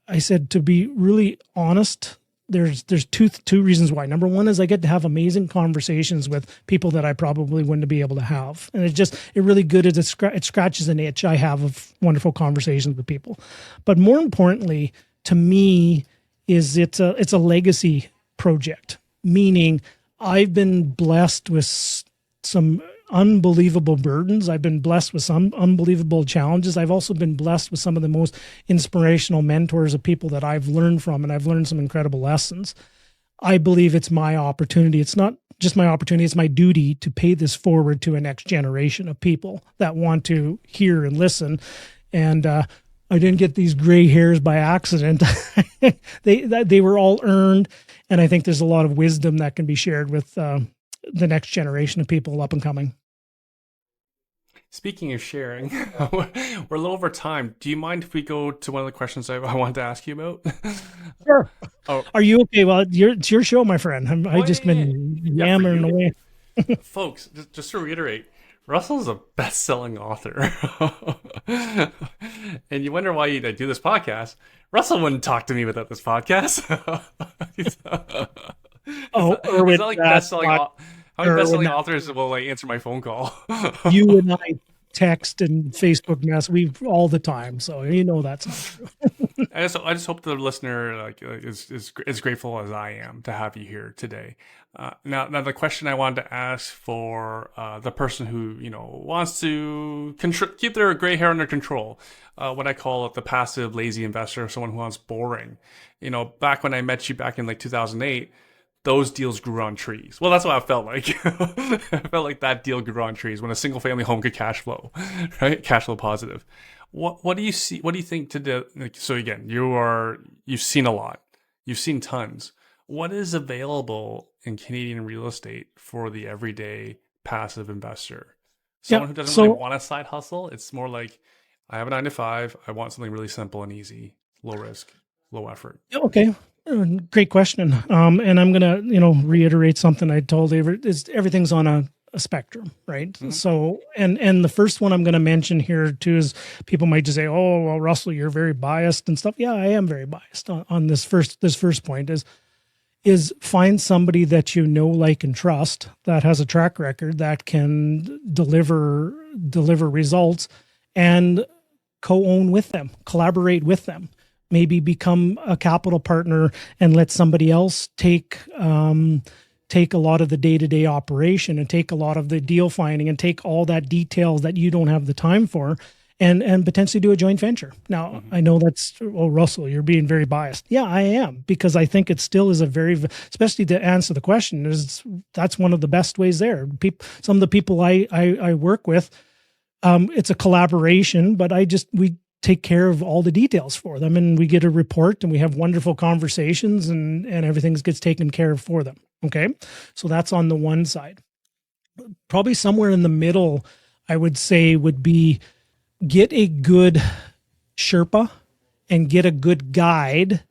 I said, to be really honest, there's two reasons why. Number one is I get to have amazing conversations with people that I probably wouldn't be able to have. And it really good. It scratches an itch I have of wonderful conversations with people. But more importantly, to me, is it's a legacy project, meaning I've been blessed with some unbelievable burdens. I've been blessed with some unbelievable challenges. I've also been blessed with some of the most inspirational mentors of people that I've learned from, and I've learned some incredible lessons. I believe it's my opportunity. It's not just my opportunity, it's my duty to pay this forward to a next generation of people that want to hear and listen. And I didn't get these gray hairs by accident. They were all earned. And I think there's a lot of wisdom that can be shared with the next generation of people up and coming. Speaking of sharing, we're a little over time. Do you mind if we go to one of the questions I wanted to ask you about? Sure. Oh, Are you okay? Well, it's your show, my friend. I've just been yammering away. Folks, just to reiterate, Russell's a best-selling author. And you wonder why I do this podcast. Russell wouldn't talk to me without this podcast. Erwin, it's not like best-selling. How many best-selling authors will answer my phone call? You and I text and Facebook mess all the time, so that's not true. I just hope the listener is grateful as I am to have you here today. Now the question I wanted to ask for the person who wants to keep their gray hair under control, what I call it the passive lazy investor, someone who wants boring. Back when I met you back in like 2008. Those deals grew on trees. Well, that's what I felt like. I felt like that deal grew on trees when a single family home could cash flow, right? Cash flow positive. What do you see? What do you think so again, you've seen a lot. You've seen tons. What is available in Canadian real estate for the everyday passive investor? Someone who doesn't really want a side hustle. It's more like, I have a 9 to 5. I want something really simple and easy, low risk, low effort. Okay. Great question. And I'm going to, reiterate something I told everything's on a spectrum, right? Mm-hmm. So, and the first one I'm going to mention here too is people might just say, oh, well, Russell, you're very biased and stuff. Yeah, I am very biased on this first point is find somebody that like and trust that has a track record that can deliver results and co-own with them, collaborate with them. Maybe become a capital partner and let somebody else take a lot of the day-to-day operation and take a lot of the deal finding and take all that details that you don't have the time for and potentially do a joint venture. Now, I know Russell, you're being very biased. Yeah, I am, because I think it still is especially to answer the question, that's one of the best ways there. Some of the people I work with, it's a collaboration, but we take care of all the details for them, and we get a report and we have wonderful conversations and everything gets taken care of for them. Okay. So that's on the one side. Probably somewhere in the middle, I would say would be get a good Sherpa and get a good guide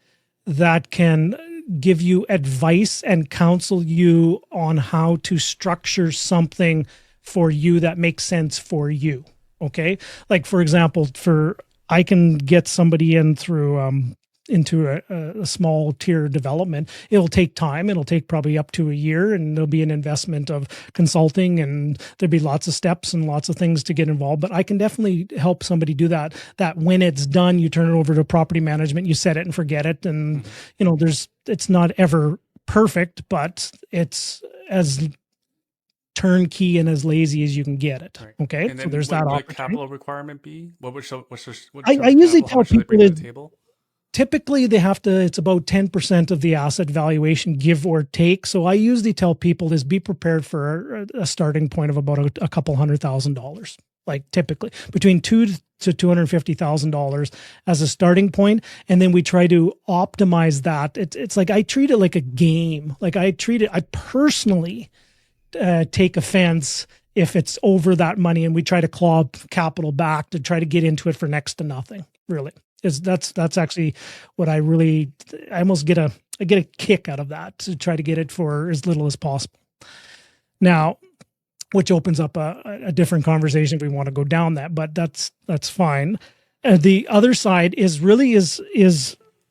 that can give you advice and counsel you on how to structure something for you that makes sense for you. Okay. Like for example, I can get somebody in through into a small tier development. It'll take time. It'll take probably up to a year, and there'll be an investment of consulting, and there'll be lots of steps and lots of things to get involved. But I can definitely help somebody do that. That when it's done, you turn it over to property management, you set it and forget it. And it's not ever perfect, but it's as turnkey and as lazy as you can get it. Right. Okay. And so there's that opportunity. What would a capital requirement be? I usually tell people typically they have to, it's about 10% of the asset valuation, give or take. So I usually tell people is be prepared for a starting point of about a couple $100,000, like typically between $200,000 to $250,000 as a starting point. And then we try to optimize that. It's like, I treat it like a game. Like I personally take offense if it's over that money, and we try to claw capital back to try to get into it for next to nothing. Really, that's actually what I almost get a kick out of that, to try to get it for as little as possible. Now, which opens up a different conversation if we want to go down that, but that's fine. The other side is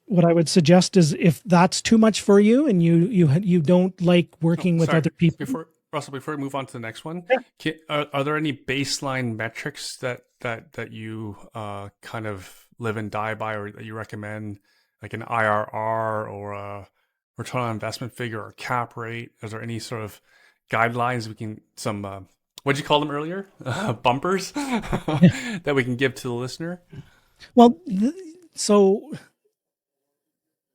what I would suggest is, if that's too much for you and you don't like working with other people. Russell, before we move on to the next one, yeah. Are there any baseline metrics that you kind of live and die by, or that you recommend, like an IRR or a return on investment figure or cap rate? Is there any sort of guidelines What'd you call them earlier? Bumpers that we can give to the listener. Well, so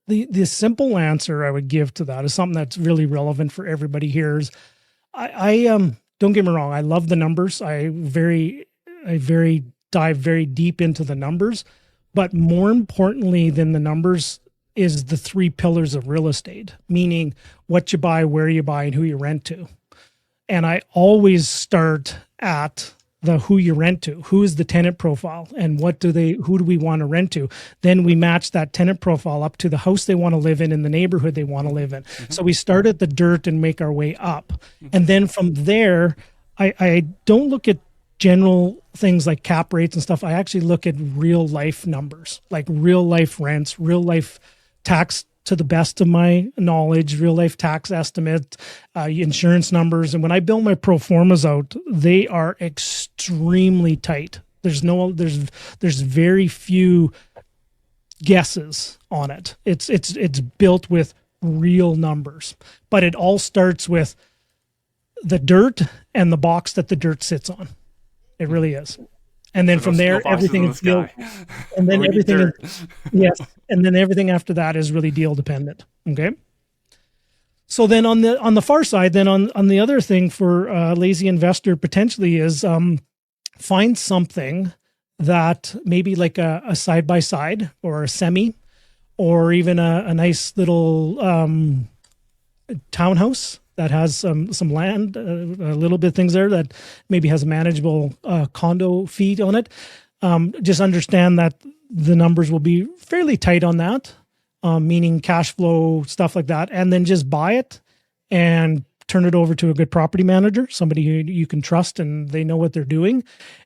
the simple answer I would give to that is something that's really relevant for everybody here is I don't get me wrong. I love the numbers. I dive very deep into the numbers, but more importantly than the numbers is the three pillars of real estate, meaning what you buy, where you buy, and who you rent to. And I always start at the who you rent to, who is the tenant profile, and who do we want to rent to? Then we match that tenant profile up to the house they want to live in the neighborhood they want to live in. Mm-hmm. So we start at the dirt and make our way up. Mm-hmm. And then from there, I don't look at general things like cap rates and stuff. I actually look at real life numbers, like real life rents, real life tax to the best of my knowledge, real life tax estimate, insurance numbers. And when I build my pro formas out, they are extremely tight. There's very few guesses on it. It's built with real numbers, but it all starts with the dirt and the box that the dirt sits on. It really is. And then from there, everything is deal. And then everything, yes. And then everything after that is really deal dependent. Okay. So then on the far side, then on the other thing for a lazy investor potentially is find something that maybe like a side by side or a semi, or even a nice little townhouse that has some land, a little bit of things there that maybe has a manageable condo fee on it. Just understand that the numbers will be fairly tight on that, meaning cash flow, stuff like that. And then just buy it and turn it over to a good property manager, somebody who you can trust and they know what they're doing.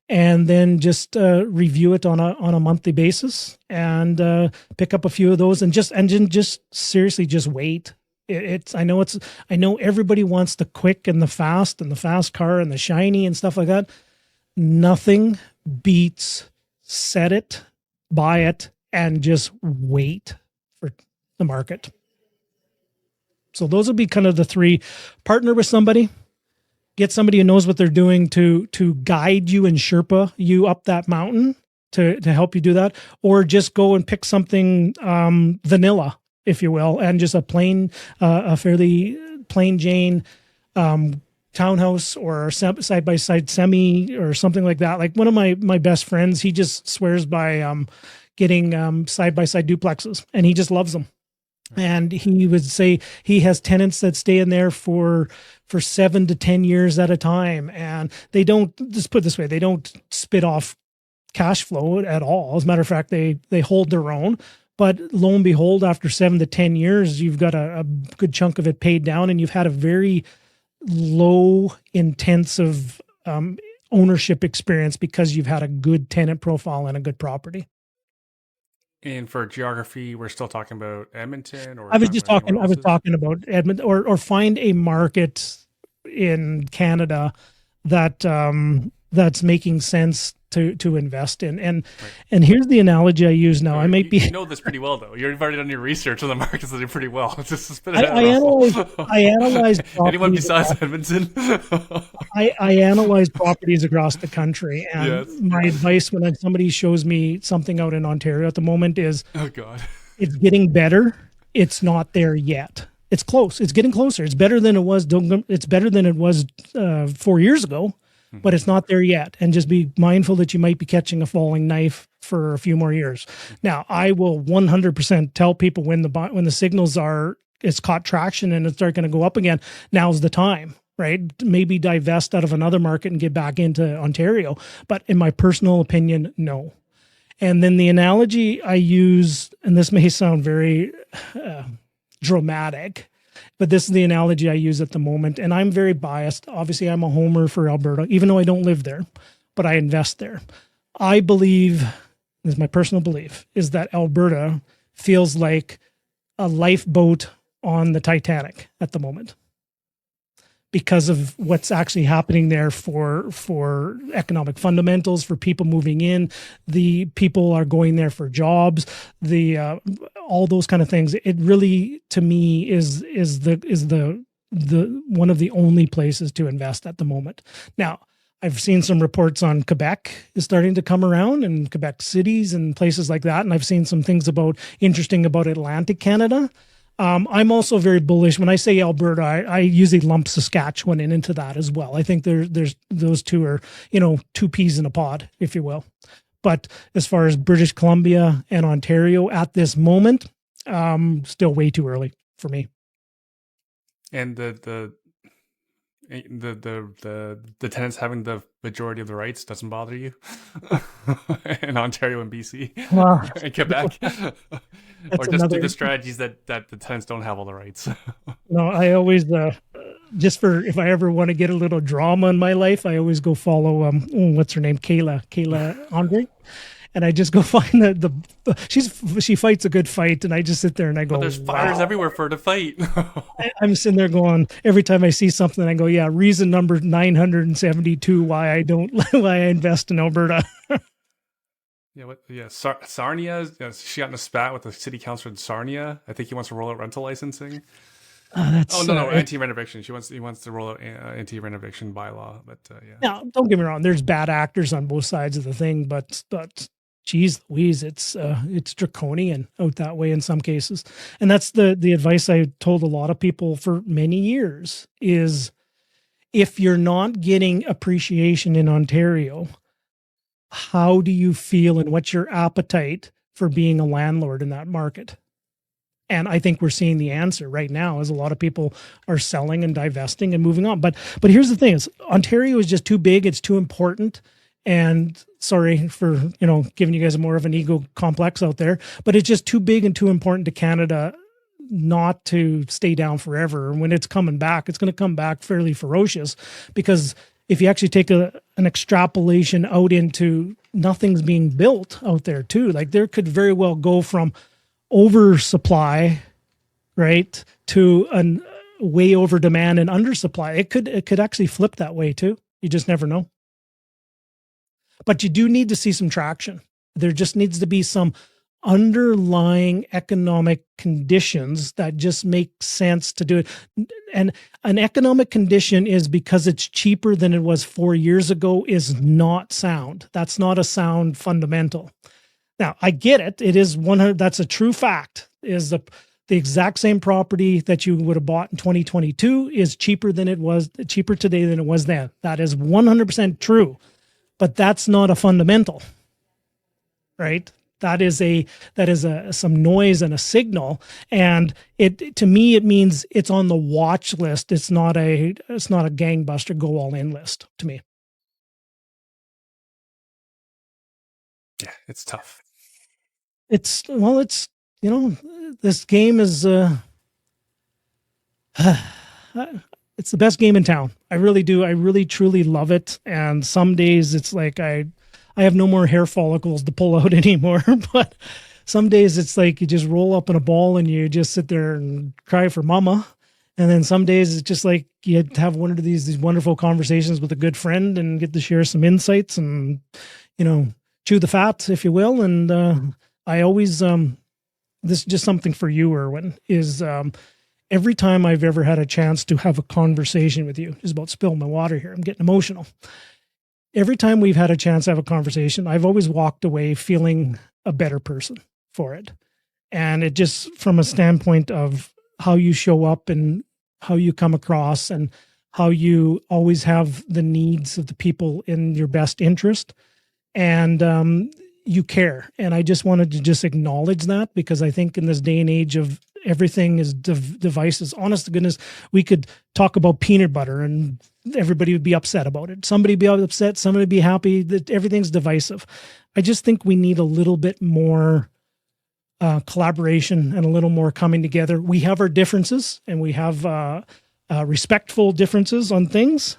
And then just review it on a monthly basis and pick up a few of those and just seriously just wait. I know everybody wants the quick and the fast car and the shiny and stuff like that. Nothing beats set it, buy it, and just wait for the market. So those will be kind of the three. Partner with somebody, get somebody who knows what they're doing to guide you and Sherpa you up that mountain to help you do that, or just go and pick something vanilla, if you will, and just a fairly plain Jane townhouse or side by side semi or something like that. Like one of my best friends, he just swears by getting side by side duplexes, and he just loves them. And he would say he has tenants that stay in there for 7 to 10 years at a time, and they don't, just put it this way, they don't spit off cash flow at all. As a matter of fact, they hold their own. But lo and behold, after 7 to 10 years, you've got a good chunk of it paid down, and you've had a very low intensive ownership experience because you've had a good tenant profile and a good property. And for geography, we're still talking about Edmonton, or I was talking about Edmonton, or find a market in Canada that that's making sense to invest in. And right. And here's the analogy I use now. You know this pretty well, though. You've already done your research on the markets that do pretty well. Just spit it out. I analyze anyone besides Edmonton. I analyze properties across the country, and yes. My advice when somebody shows me something out in Ontario at the moment is, oh God, it's getting better. It's not there yet. It's close. It's getting closer. It's better than it was. It's better than it was 4 years ago. But it's not there yet. And just be mindful that you might be catching a falling knife for a few more years. Now, I will 100% tell people when the signals it's caught traction and it's going to go up again, now's the time, right? Maybe divest out of another market and get back into Ontario. But in my personal opinion, no. And then the analogy I use, and this may sound very dramatic, but this is the analogy I use at the moment. And I'm very biased. Obviously, I'm a homer for Alberta, even though I don't live there, but I invest there. I believe, this is my personal belief, is that Alberta feels like a lifeboat on the Titanic at the moment because of what's actually happening there for economic fundamentals, for people moving in. The people are going there for jobs, all those kind of things. It really, to me, is the one of the only places to invest at the moment. Now, I've seen some reports on Quebec is starting to come around, and Quebec cities and places like that. And I've seen some things interesting about Atlantic Canada. I'm also very bullish. When I say Alberta, I usually lump Saskatchewan into that as well. I think there's those two are, two peas in a pod, if you will. But as far as British Columbia and Ontario at this moment, still way too early for me. And the tenants having the majority of the rights doesn't bother you in Ontario and BC and Quebec, or just do the strategies that the tenants don't have all the rights. No, I always just for if I ever want to get a little drama in my life, I always go follow what's her name, Kayla Andre. And I just go find she fights a good fight, and I just sit there and I go, but there's fires everywhere for her to fight. I'm sitting there going, every time I see something, I go, yeah, reason number 972 why I invest in Alberta. Sarnia, she got in a spat with the city councilor in Sarnia. I think he wants to roll out rental licensing. Anti-renovation. He wants to roll out anti-renovation bylaw. But Now, don't get me wrong. There's bad actors on both sides of the thing, but geez Louise, it's draconian out that way in some cases. And that's the advice I told a lot of people for many years is if you're not getting appreciation in Ontario, how do you feel and what's your appetite for being a landlord in that market? And I think we're seeing the answer right now as a lot of people are selling and divesting and moving on. But here's the thing is Ontario is just too big. It's too important. And sorry for, giving you guys more of an ego complex out there, but it's just too big and too important to Canada not to stay down forever. And when it's coming back, it's going to come back fairly ferocious, because if you actually take an extrapolation out into nothing's being built out there too, like there could very well go from oversupply, right, to an way over demand and undersupply. It could actually flip that way too. You just never know. But you do need to see some traction. There just needs to be some underlying economic conditions that just make sense to do it. And an economic condition is because it's cheaper than it was 4 years ago is not sound. That's not a sound fundamental. Now, I get it. It is 100. That's a true fact. Is the exact same property that you would have bought in 2022 is cheaper today than it was then. That is 100% true. But that's not a fundamental, right? That is some noise and a signal. And to me, it means it's on the watch list. It's not a gangbuster go all in list to me. Yeah, it's tough. This game is, it's the best game in town. I really do. I really, truly love it. And some days it's like, I have no more hair follicles to pull out anymore, but some days it's like you just roll up in a ball and you just sit there and cry for mama. And then some days it's just like you have one of these wonderful conversations with a good friend and get to share some insights and, chew the fat, if you will. And I always, this is just something for you, Erwin, is every time I've ever had a chance to have a conversation with you, just about spilling my water here, I'm getting emotional. Every time we've had a chance to have a conversation, I've always walked away feeling a better person for it. And it just from a standpoint of how you show up and how you come across and how you always have the needs of the people in your best interest. And you care. And I just wanted to just acknowledge that, because I think in this day and age of everything is devices, honest to goodness, we could talk about peanut butter and everybody would be upset about it. Somebody would be upset, somebody would be happy, that everything's divisive. I just think we need a little bit more collaboration and a little more coming together. We have our differences and we have respectful differences on things.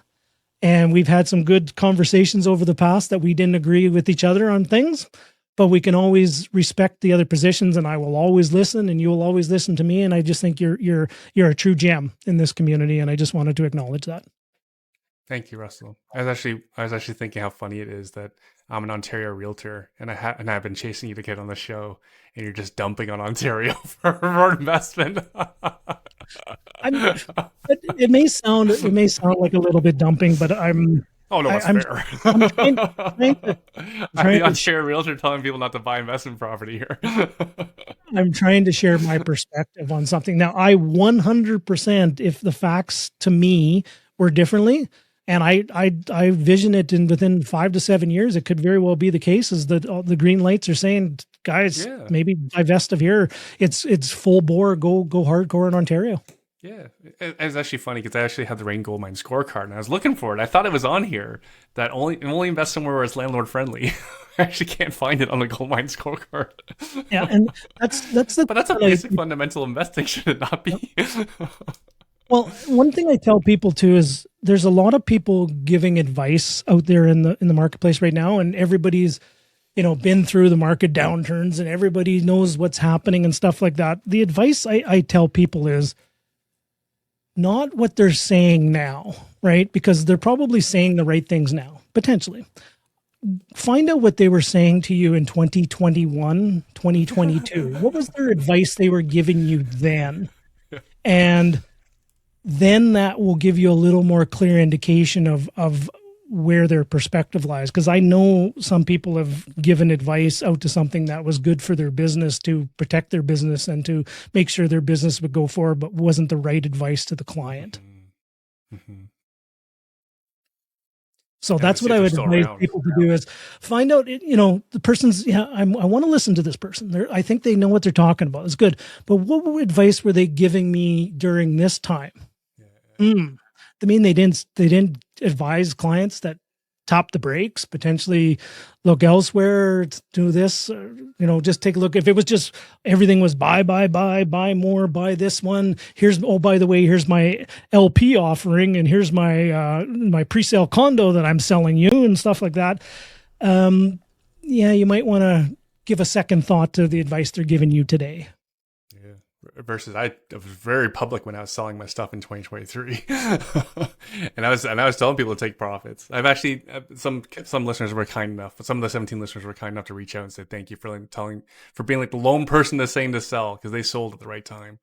And we've had some good conversations over the past that we didn't agree with each other on things, but we can always respect the other positions, and I will always listen and you will always listen to me. And I just think you're a true gem in this community. And I just wanted to acknowledge that. Thank you, Russell. I was actually thinking how funny it is that I'm an Ontario realtor and I've been chasing you to get on the show and you're just dumping on Ontario for investment. It may sound like a little bit dumping, but I'm Oh no, that's I'm fair. I'm the unfair realtor telling people not to buy investment property here. I'm trying to share my perspective on something. Now, I 100%, if the facts to me were differently, and I vision it in within 5 to 7 years, it could very well be the case is that all the green lights are saying, guys, maybe divest of here. It's full bore, go hardcore in Ontario. Yeah, it's actually funny because I actually had the Rain Gold Mine scorecard and I was looking for it. I thought it was on here that only invest somewhere where it's landlord friendly. I actually can't find it on the Gold Mine scorecard. Yeah, and that's a basic fundamental investing, should it not be? Well, one thing I tell people too is there's a lot of people giving advice out there in the marketplace right now, and everybody's been through the market downturns and everybody knows what's happening and stuff like that. The advice I tell people is not what they're saying now, right? Because they're probably saying the right things now, potentially. Find out what they were saying to you in 2021, 2022. What was their advice they were giving you then? And then that will give you a little more clear indication of where their perspective lies. Because I know some people have given advice out to something that was good for their business to protect their business and to make sure their business would go forward, but wasn't the right advice to the client. Mm-hmm. So that's what I would advise people to do is find out, the person's, I want to listen to this person. I think they know what they're talking about. It's good. But what advice were they giving me during this time? I mean, they didn't advise clients that tap the brakes, potentially look elsewhere, do this, just take a look. If it was just everything was buy more, buy this one. By the way, here's my LP offering, and here's my my pre-sale condo that I'm selling you and stuff like that. You might want to give a second thought to the advice they're giving you today. Versus I was very public when I was selling my stuff in 2023, and I was telling people to take profits. I've actually some listeners were kind enough, some of the 17 listeners were kind enough to reach out and say thank you for being like the lone person that's saying to sell because they sold at the right time.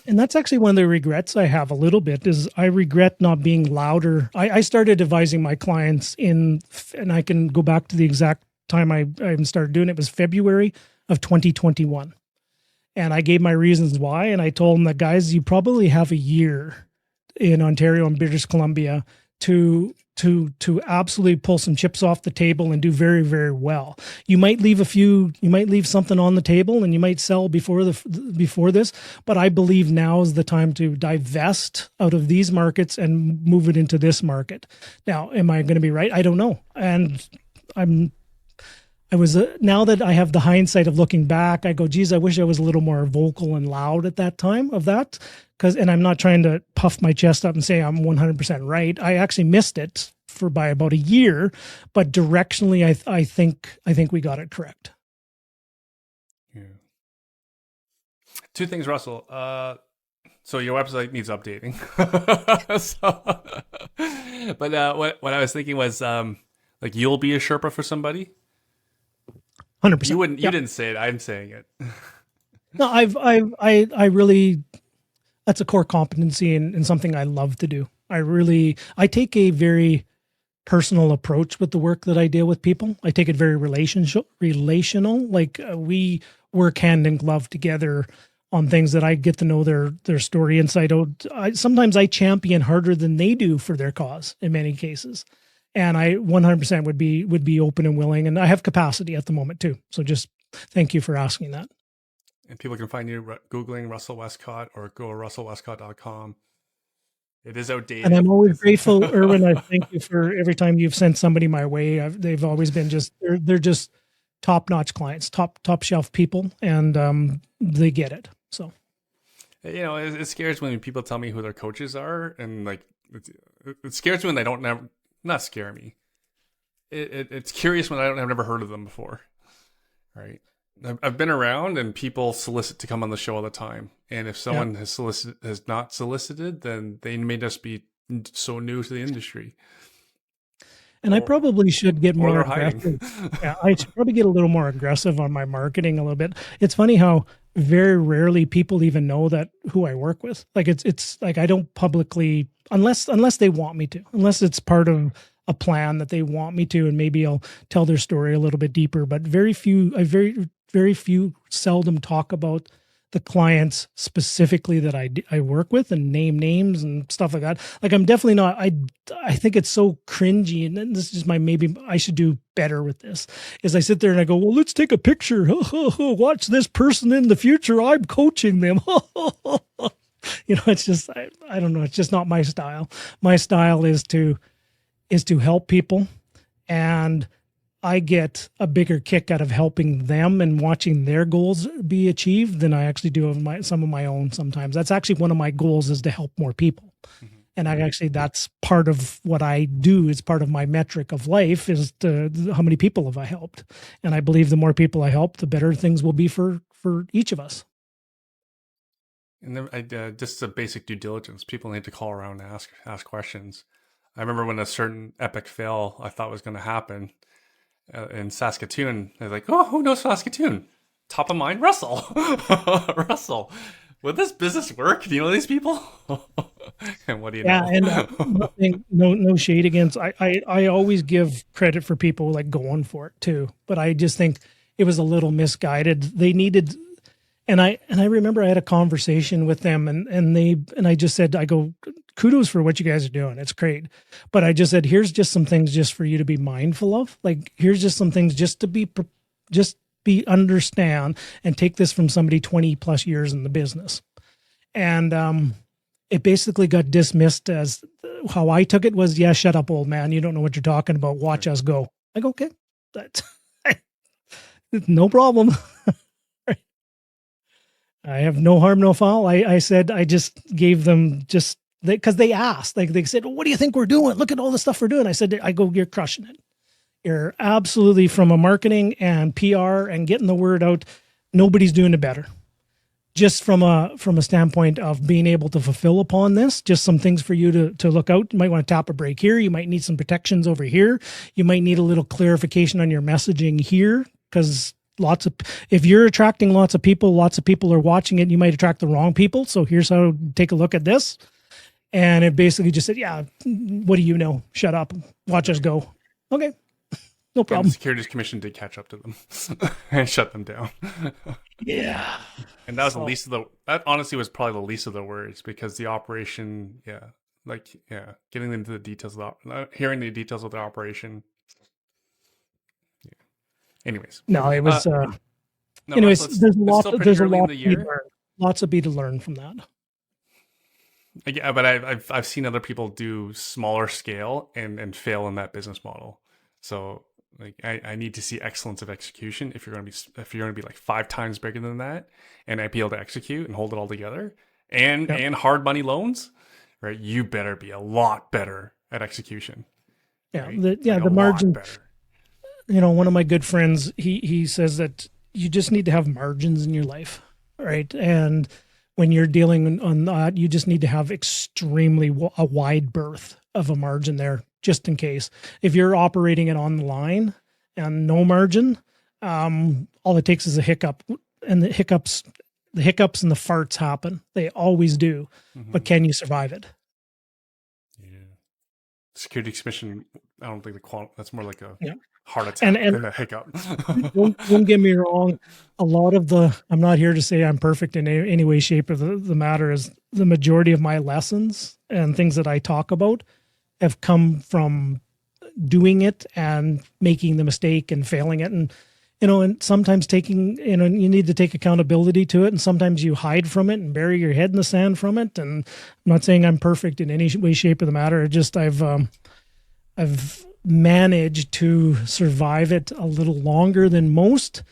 And that's actually one of the regrets I have a little bit is I regret not being louder. I started advising my clients and I can go back to the exact time I started doing it. It was February of 2021. And I gave my reasons why. And I told them that, guys, you probably have a year in Ontario and British Columbia to absolutely pull some chips off the table and do very, very well. You might leave something on the table and you might sell before this, but I believe now is the time to divest out of these markets and move it into this market. Now, am I going to be right? I don't know. And now that I have the hindsight of looking back, I go, geez, I wish I was a little more vocal and loud at that time of that. And I'm not trying to puff my chest up and say I'm 100% right. I actually missed it by about a year, but directionally, I think we got it correct. Yeah. Two things, Russell. So your website needs updating. But what I was thinking was, like, you'll be a Sherpa for somebody. 100%. You didn't say it. I'm saying it. No, I really, that's a core competency and something I love to do. I take a very personal approach with the work that I deal with people. I take it very relational. Like we work hand in glove together on things that I get to know their story inside out. Sometimes I champion harder than they do for their cause in many cases. And I 100% would be open and willing. And I have capacity at the moment too. So just thank you for asking that. And people can find you Googling Russell Westcott or go to russellwestcott.com. It is outdated. And I'm always grateful, Erwin. I thank you for every time you've sent somebody my way. They've always been they're just top-notch clients, top shelf people, and they get it. So, it scares when people tell me who their coaches are, and like it scares me when they don't not scare me. It's curious when I've never heard of them before, right? I've been around and people solicit to come on the show all the time. And if someone has not solicited, then they may just be so new to the industry. And I probably should get more aggressive. I should probably get a little more aggressive on my marketing a little bit. It's funny how very rarely people even know that who I work with. Like it's like I don't publicly, unless they want me to, unless it's part of a plan that they want me to, and maybe I'll tell their story a little bit deeper. But very few seldom talk about the clients specifically that I work with and name names and stuff like that. Like I'm definitely not, I think it's so cringy, and this is maybe I should do better with this, is I sit there and I go, well, let's take a picture. Watch this person in the future. I'm coaching them. It's just, I don't know. It's just not my style. My style is to help people, and I get a bigger kick out of helping them and watching their goals be achieved than I actually do of some of my own sometimes. That's actually one of my goals, is to help more people. Mm-hmm. And that's part of what I do. It's part of my metric of life, is how many people have I helped. And I believe the more people I help, the better things will be for each of us. And then just a basic due diligence. People need to call around and ask questions. I remember when a certain epic fail I thought was going to happen, in Saskatoon, they're like, oh, who knows Saskatoon? Top of mind, Russell. Russell, would this business work? Do you know these people? And what do you know? Yeah, and no shade against. I always give credit for people like going for it too, but I just think it was a little misguided. They needed, and I remember I had a conversation with them, and I just said, I go, kudos for what you guys are doing. It's great. But I just said, here's just some things just for you to be mindful of. Like, here's just some things just to be understand, and take this from somebody 20 plus years in the business. And it basically got dismissed as, how I took it was, yeah, shut up, old man. You don't know what you're talking about. Watch us go. I go, okay, that's no problem. I have no harm, no foul. I said, I just gave them just, because they asked, like they said, well, what do you think we're doing? Look at all the stuff we're doing. I go, you're crushing it. You're absolutely, from a marketing and PR and getting the word out, nobody's doing it better. Just from a standpoint of being able to fulfill upon this, just some things for you to look out. You might want to tap a break here. You might need some protections over here. You might need a little clarification on your messaging here, because if you're attracting lots of people are watching it, you might attract the wrong people. So here's how, take a look at this. And it basically just said, yeah, what do you know? Shut up. Watch us go. Okay. No problem. And the Securities Commission did catch up to them and shut them down. Yeah. And that was that honestly was probably the least of the worries, because the operation, getting into the details hearing the details of the operation. Yeah. Anyways. No, it was, anyways, there's lots to be to learn from that. Yeah, but I've seen other people do smaller scale and fail in that business model. So like I need to see excellence of execution if you're going to be like 5 times bigger than that, and be able to execute and hold it all together, and hard money loans, right? You better be a lot better at execution. Yeah, right? The margin. One of my good friends, he says that you just need to have margins in your life, right? And when you're dealing on that, you just need to have extremely a wide berth of a margin there, just in case. If you're operating it on the line and no margin, all it takes is a hiccup, and the hiccups and the farts happen. They always do. Mm-hmm. But can you survive it? Yeah. Securities Commission, I don't think that's more like a heart attack than a hiccup. don't get me wrong. A lot of I'm not here to say I'm perfect in any way, shape, or the matter, is the majority of my lessons and things that I talk about have come from doing it and making the mistake and failing it. And, and sometimes you need to take accountability to it. And sometimes you hide from it and bury your head in the sand from it. And I'm not saying I'm perfect in any way, shape, or the matter. Just I've managed to survive it a little longer than most.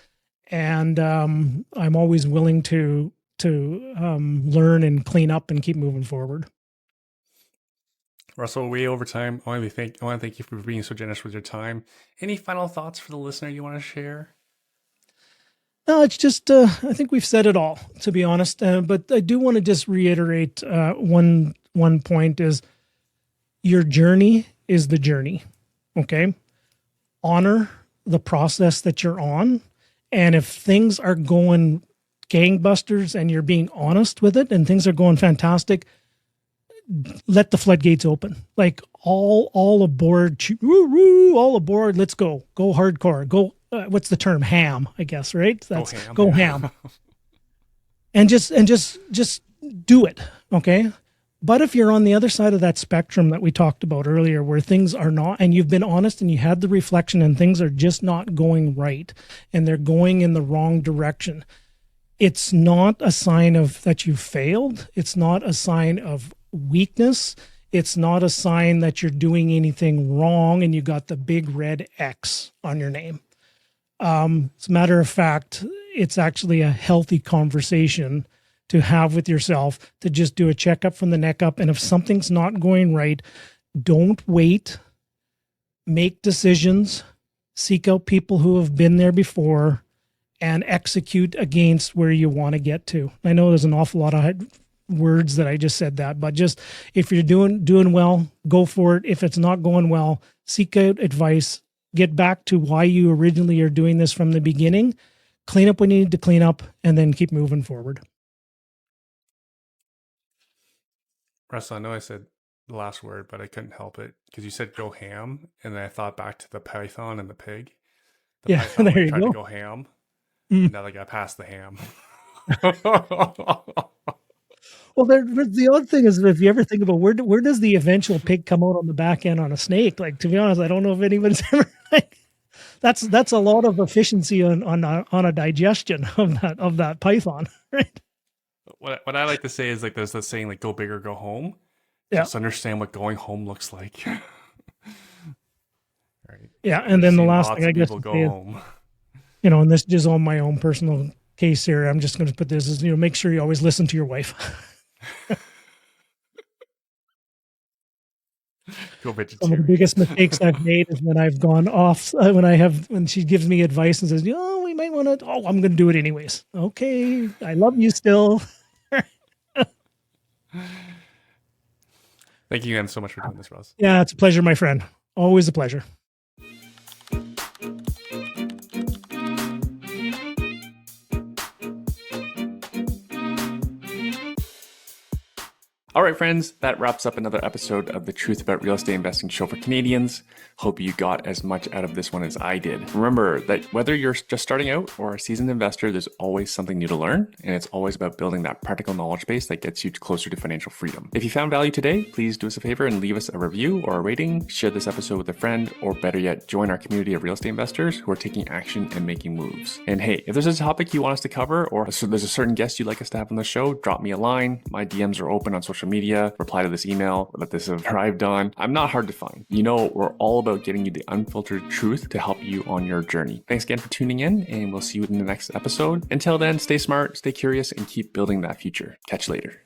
And I'm always willing to learn and clean up and keep moving forward. Russell, way over time. I want to thank you for being so generous with your time. Any final thoughts for the listener you want to share? No, it's just, I think we've said it all, to be honest. But I do want to just reiterate one point is, your journey is the journey. Okay. Honor the process that you're on. And if things are going gangbusters and you're being honest with it and things are going fantastic, let the floodgates open. Like all aboard, woo, woo, all aboard. Let's go hardcore. Go. What's the term? Ham, I guess. Right. That's go ham. And just do it. Okay. But if you're on the other side of that spectrum that we talked about earlier, where things are not, and you've been honest and you had the reflection and things are just not going right and they're going in the wrong direction, it's not a sign of that you failed. It's not a sign of weakness. It's not a sign that you're doing anything wrong and you got the big red X on your name. As a matter of fact, it's actually a healthy conversation to have with yourself, to just do a checkup from the neck up. And if something's not going right, don't wait, make decisions, seek out people who have been there before, and execute against where you want to get to. I know there's an awful lot of words that I just said that, but just if you're doing well, go for it. If it's not going well, seek out advice, get back to why you originally are doing this from the beginning, clean up what you need to clean up, and then keep moving forward. Russell, I know I said the last word, but I couldn't help it because you said go ham, and then I thought back to the python and the pig. The python there you tried go. to go ham, and now they got past the ham. Well, the other thing is, if you ever think about where does the eventual pig come out on the back end on a snake? Like, to be honest, I don't know if anybody's ever like that's a lot of efficiency on a digestion of that python, right? What I like to say is like there's the saying like go big or go home. Yeah. Just understand what going home looks like. Right. Yeah, and then the last thing I guess go is, home. And this is just on my own personal case here. I'm just going to put this as, make sure you always listen to your wife. Go vegetarian. Some of the biggest mistakes I've made is when I've gone off, when she gives me advice and says, we might want to, I'm going to do it anyways. Okay, I love you still. Thank you again so much for doing this, Russ. Yeah, it's a pleasure, my friend. Always a pleasure. All right, friends, that wraps up another episode of the Truth About Real Estate Investing show for Canadians. Hope you got as much out of this one as I did. Remember that whether you're just starting out or a seasoned investor, there's always something new to learn, and it's always about building that practical knowledge base that gets you closer to financial freedom. If you found value today, please do us a favor and leave us a review or a rating, share this episode with a friend, or better yet, join our community of real estate investors who are taking action and making moves. And hey, if there's a topic you want us to cover, or there's a certain guest you'd like us to have on the show, drop me a line. My DMs are open on social media. Reply to this email that this have arrived on. I'm not hard to find. We're all about getting you the unfiltered truth to help you on your journey. Thanks again for tuning in, and we'll see you in the next episode. Until then, stay smart, stay curious, and keep building that future. Catch you later.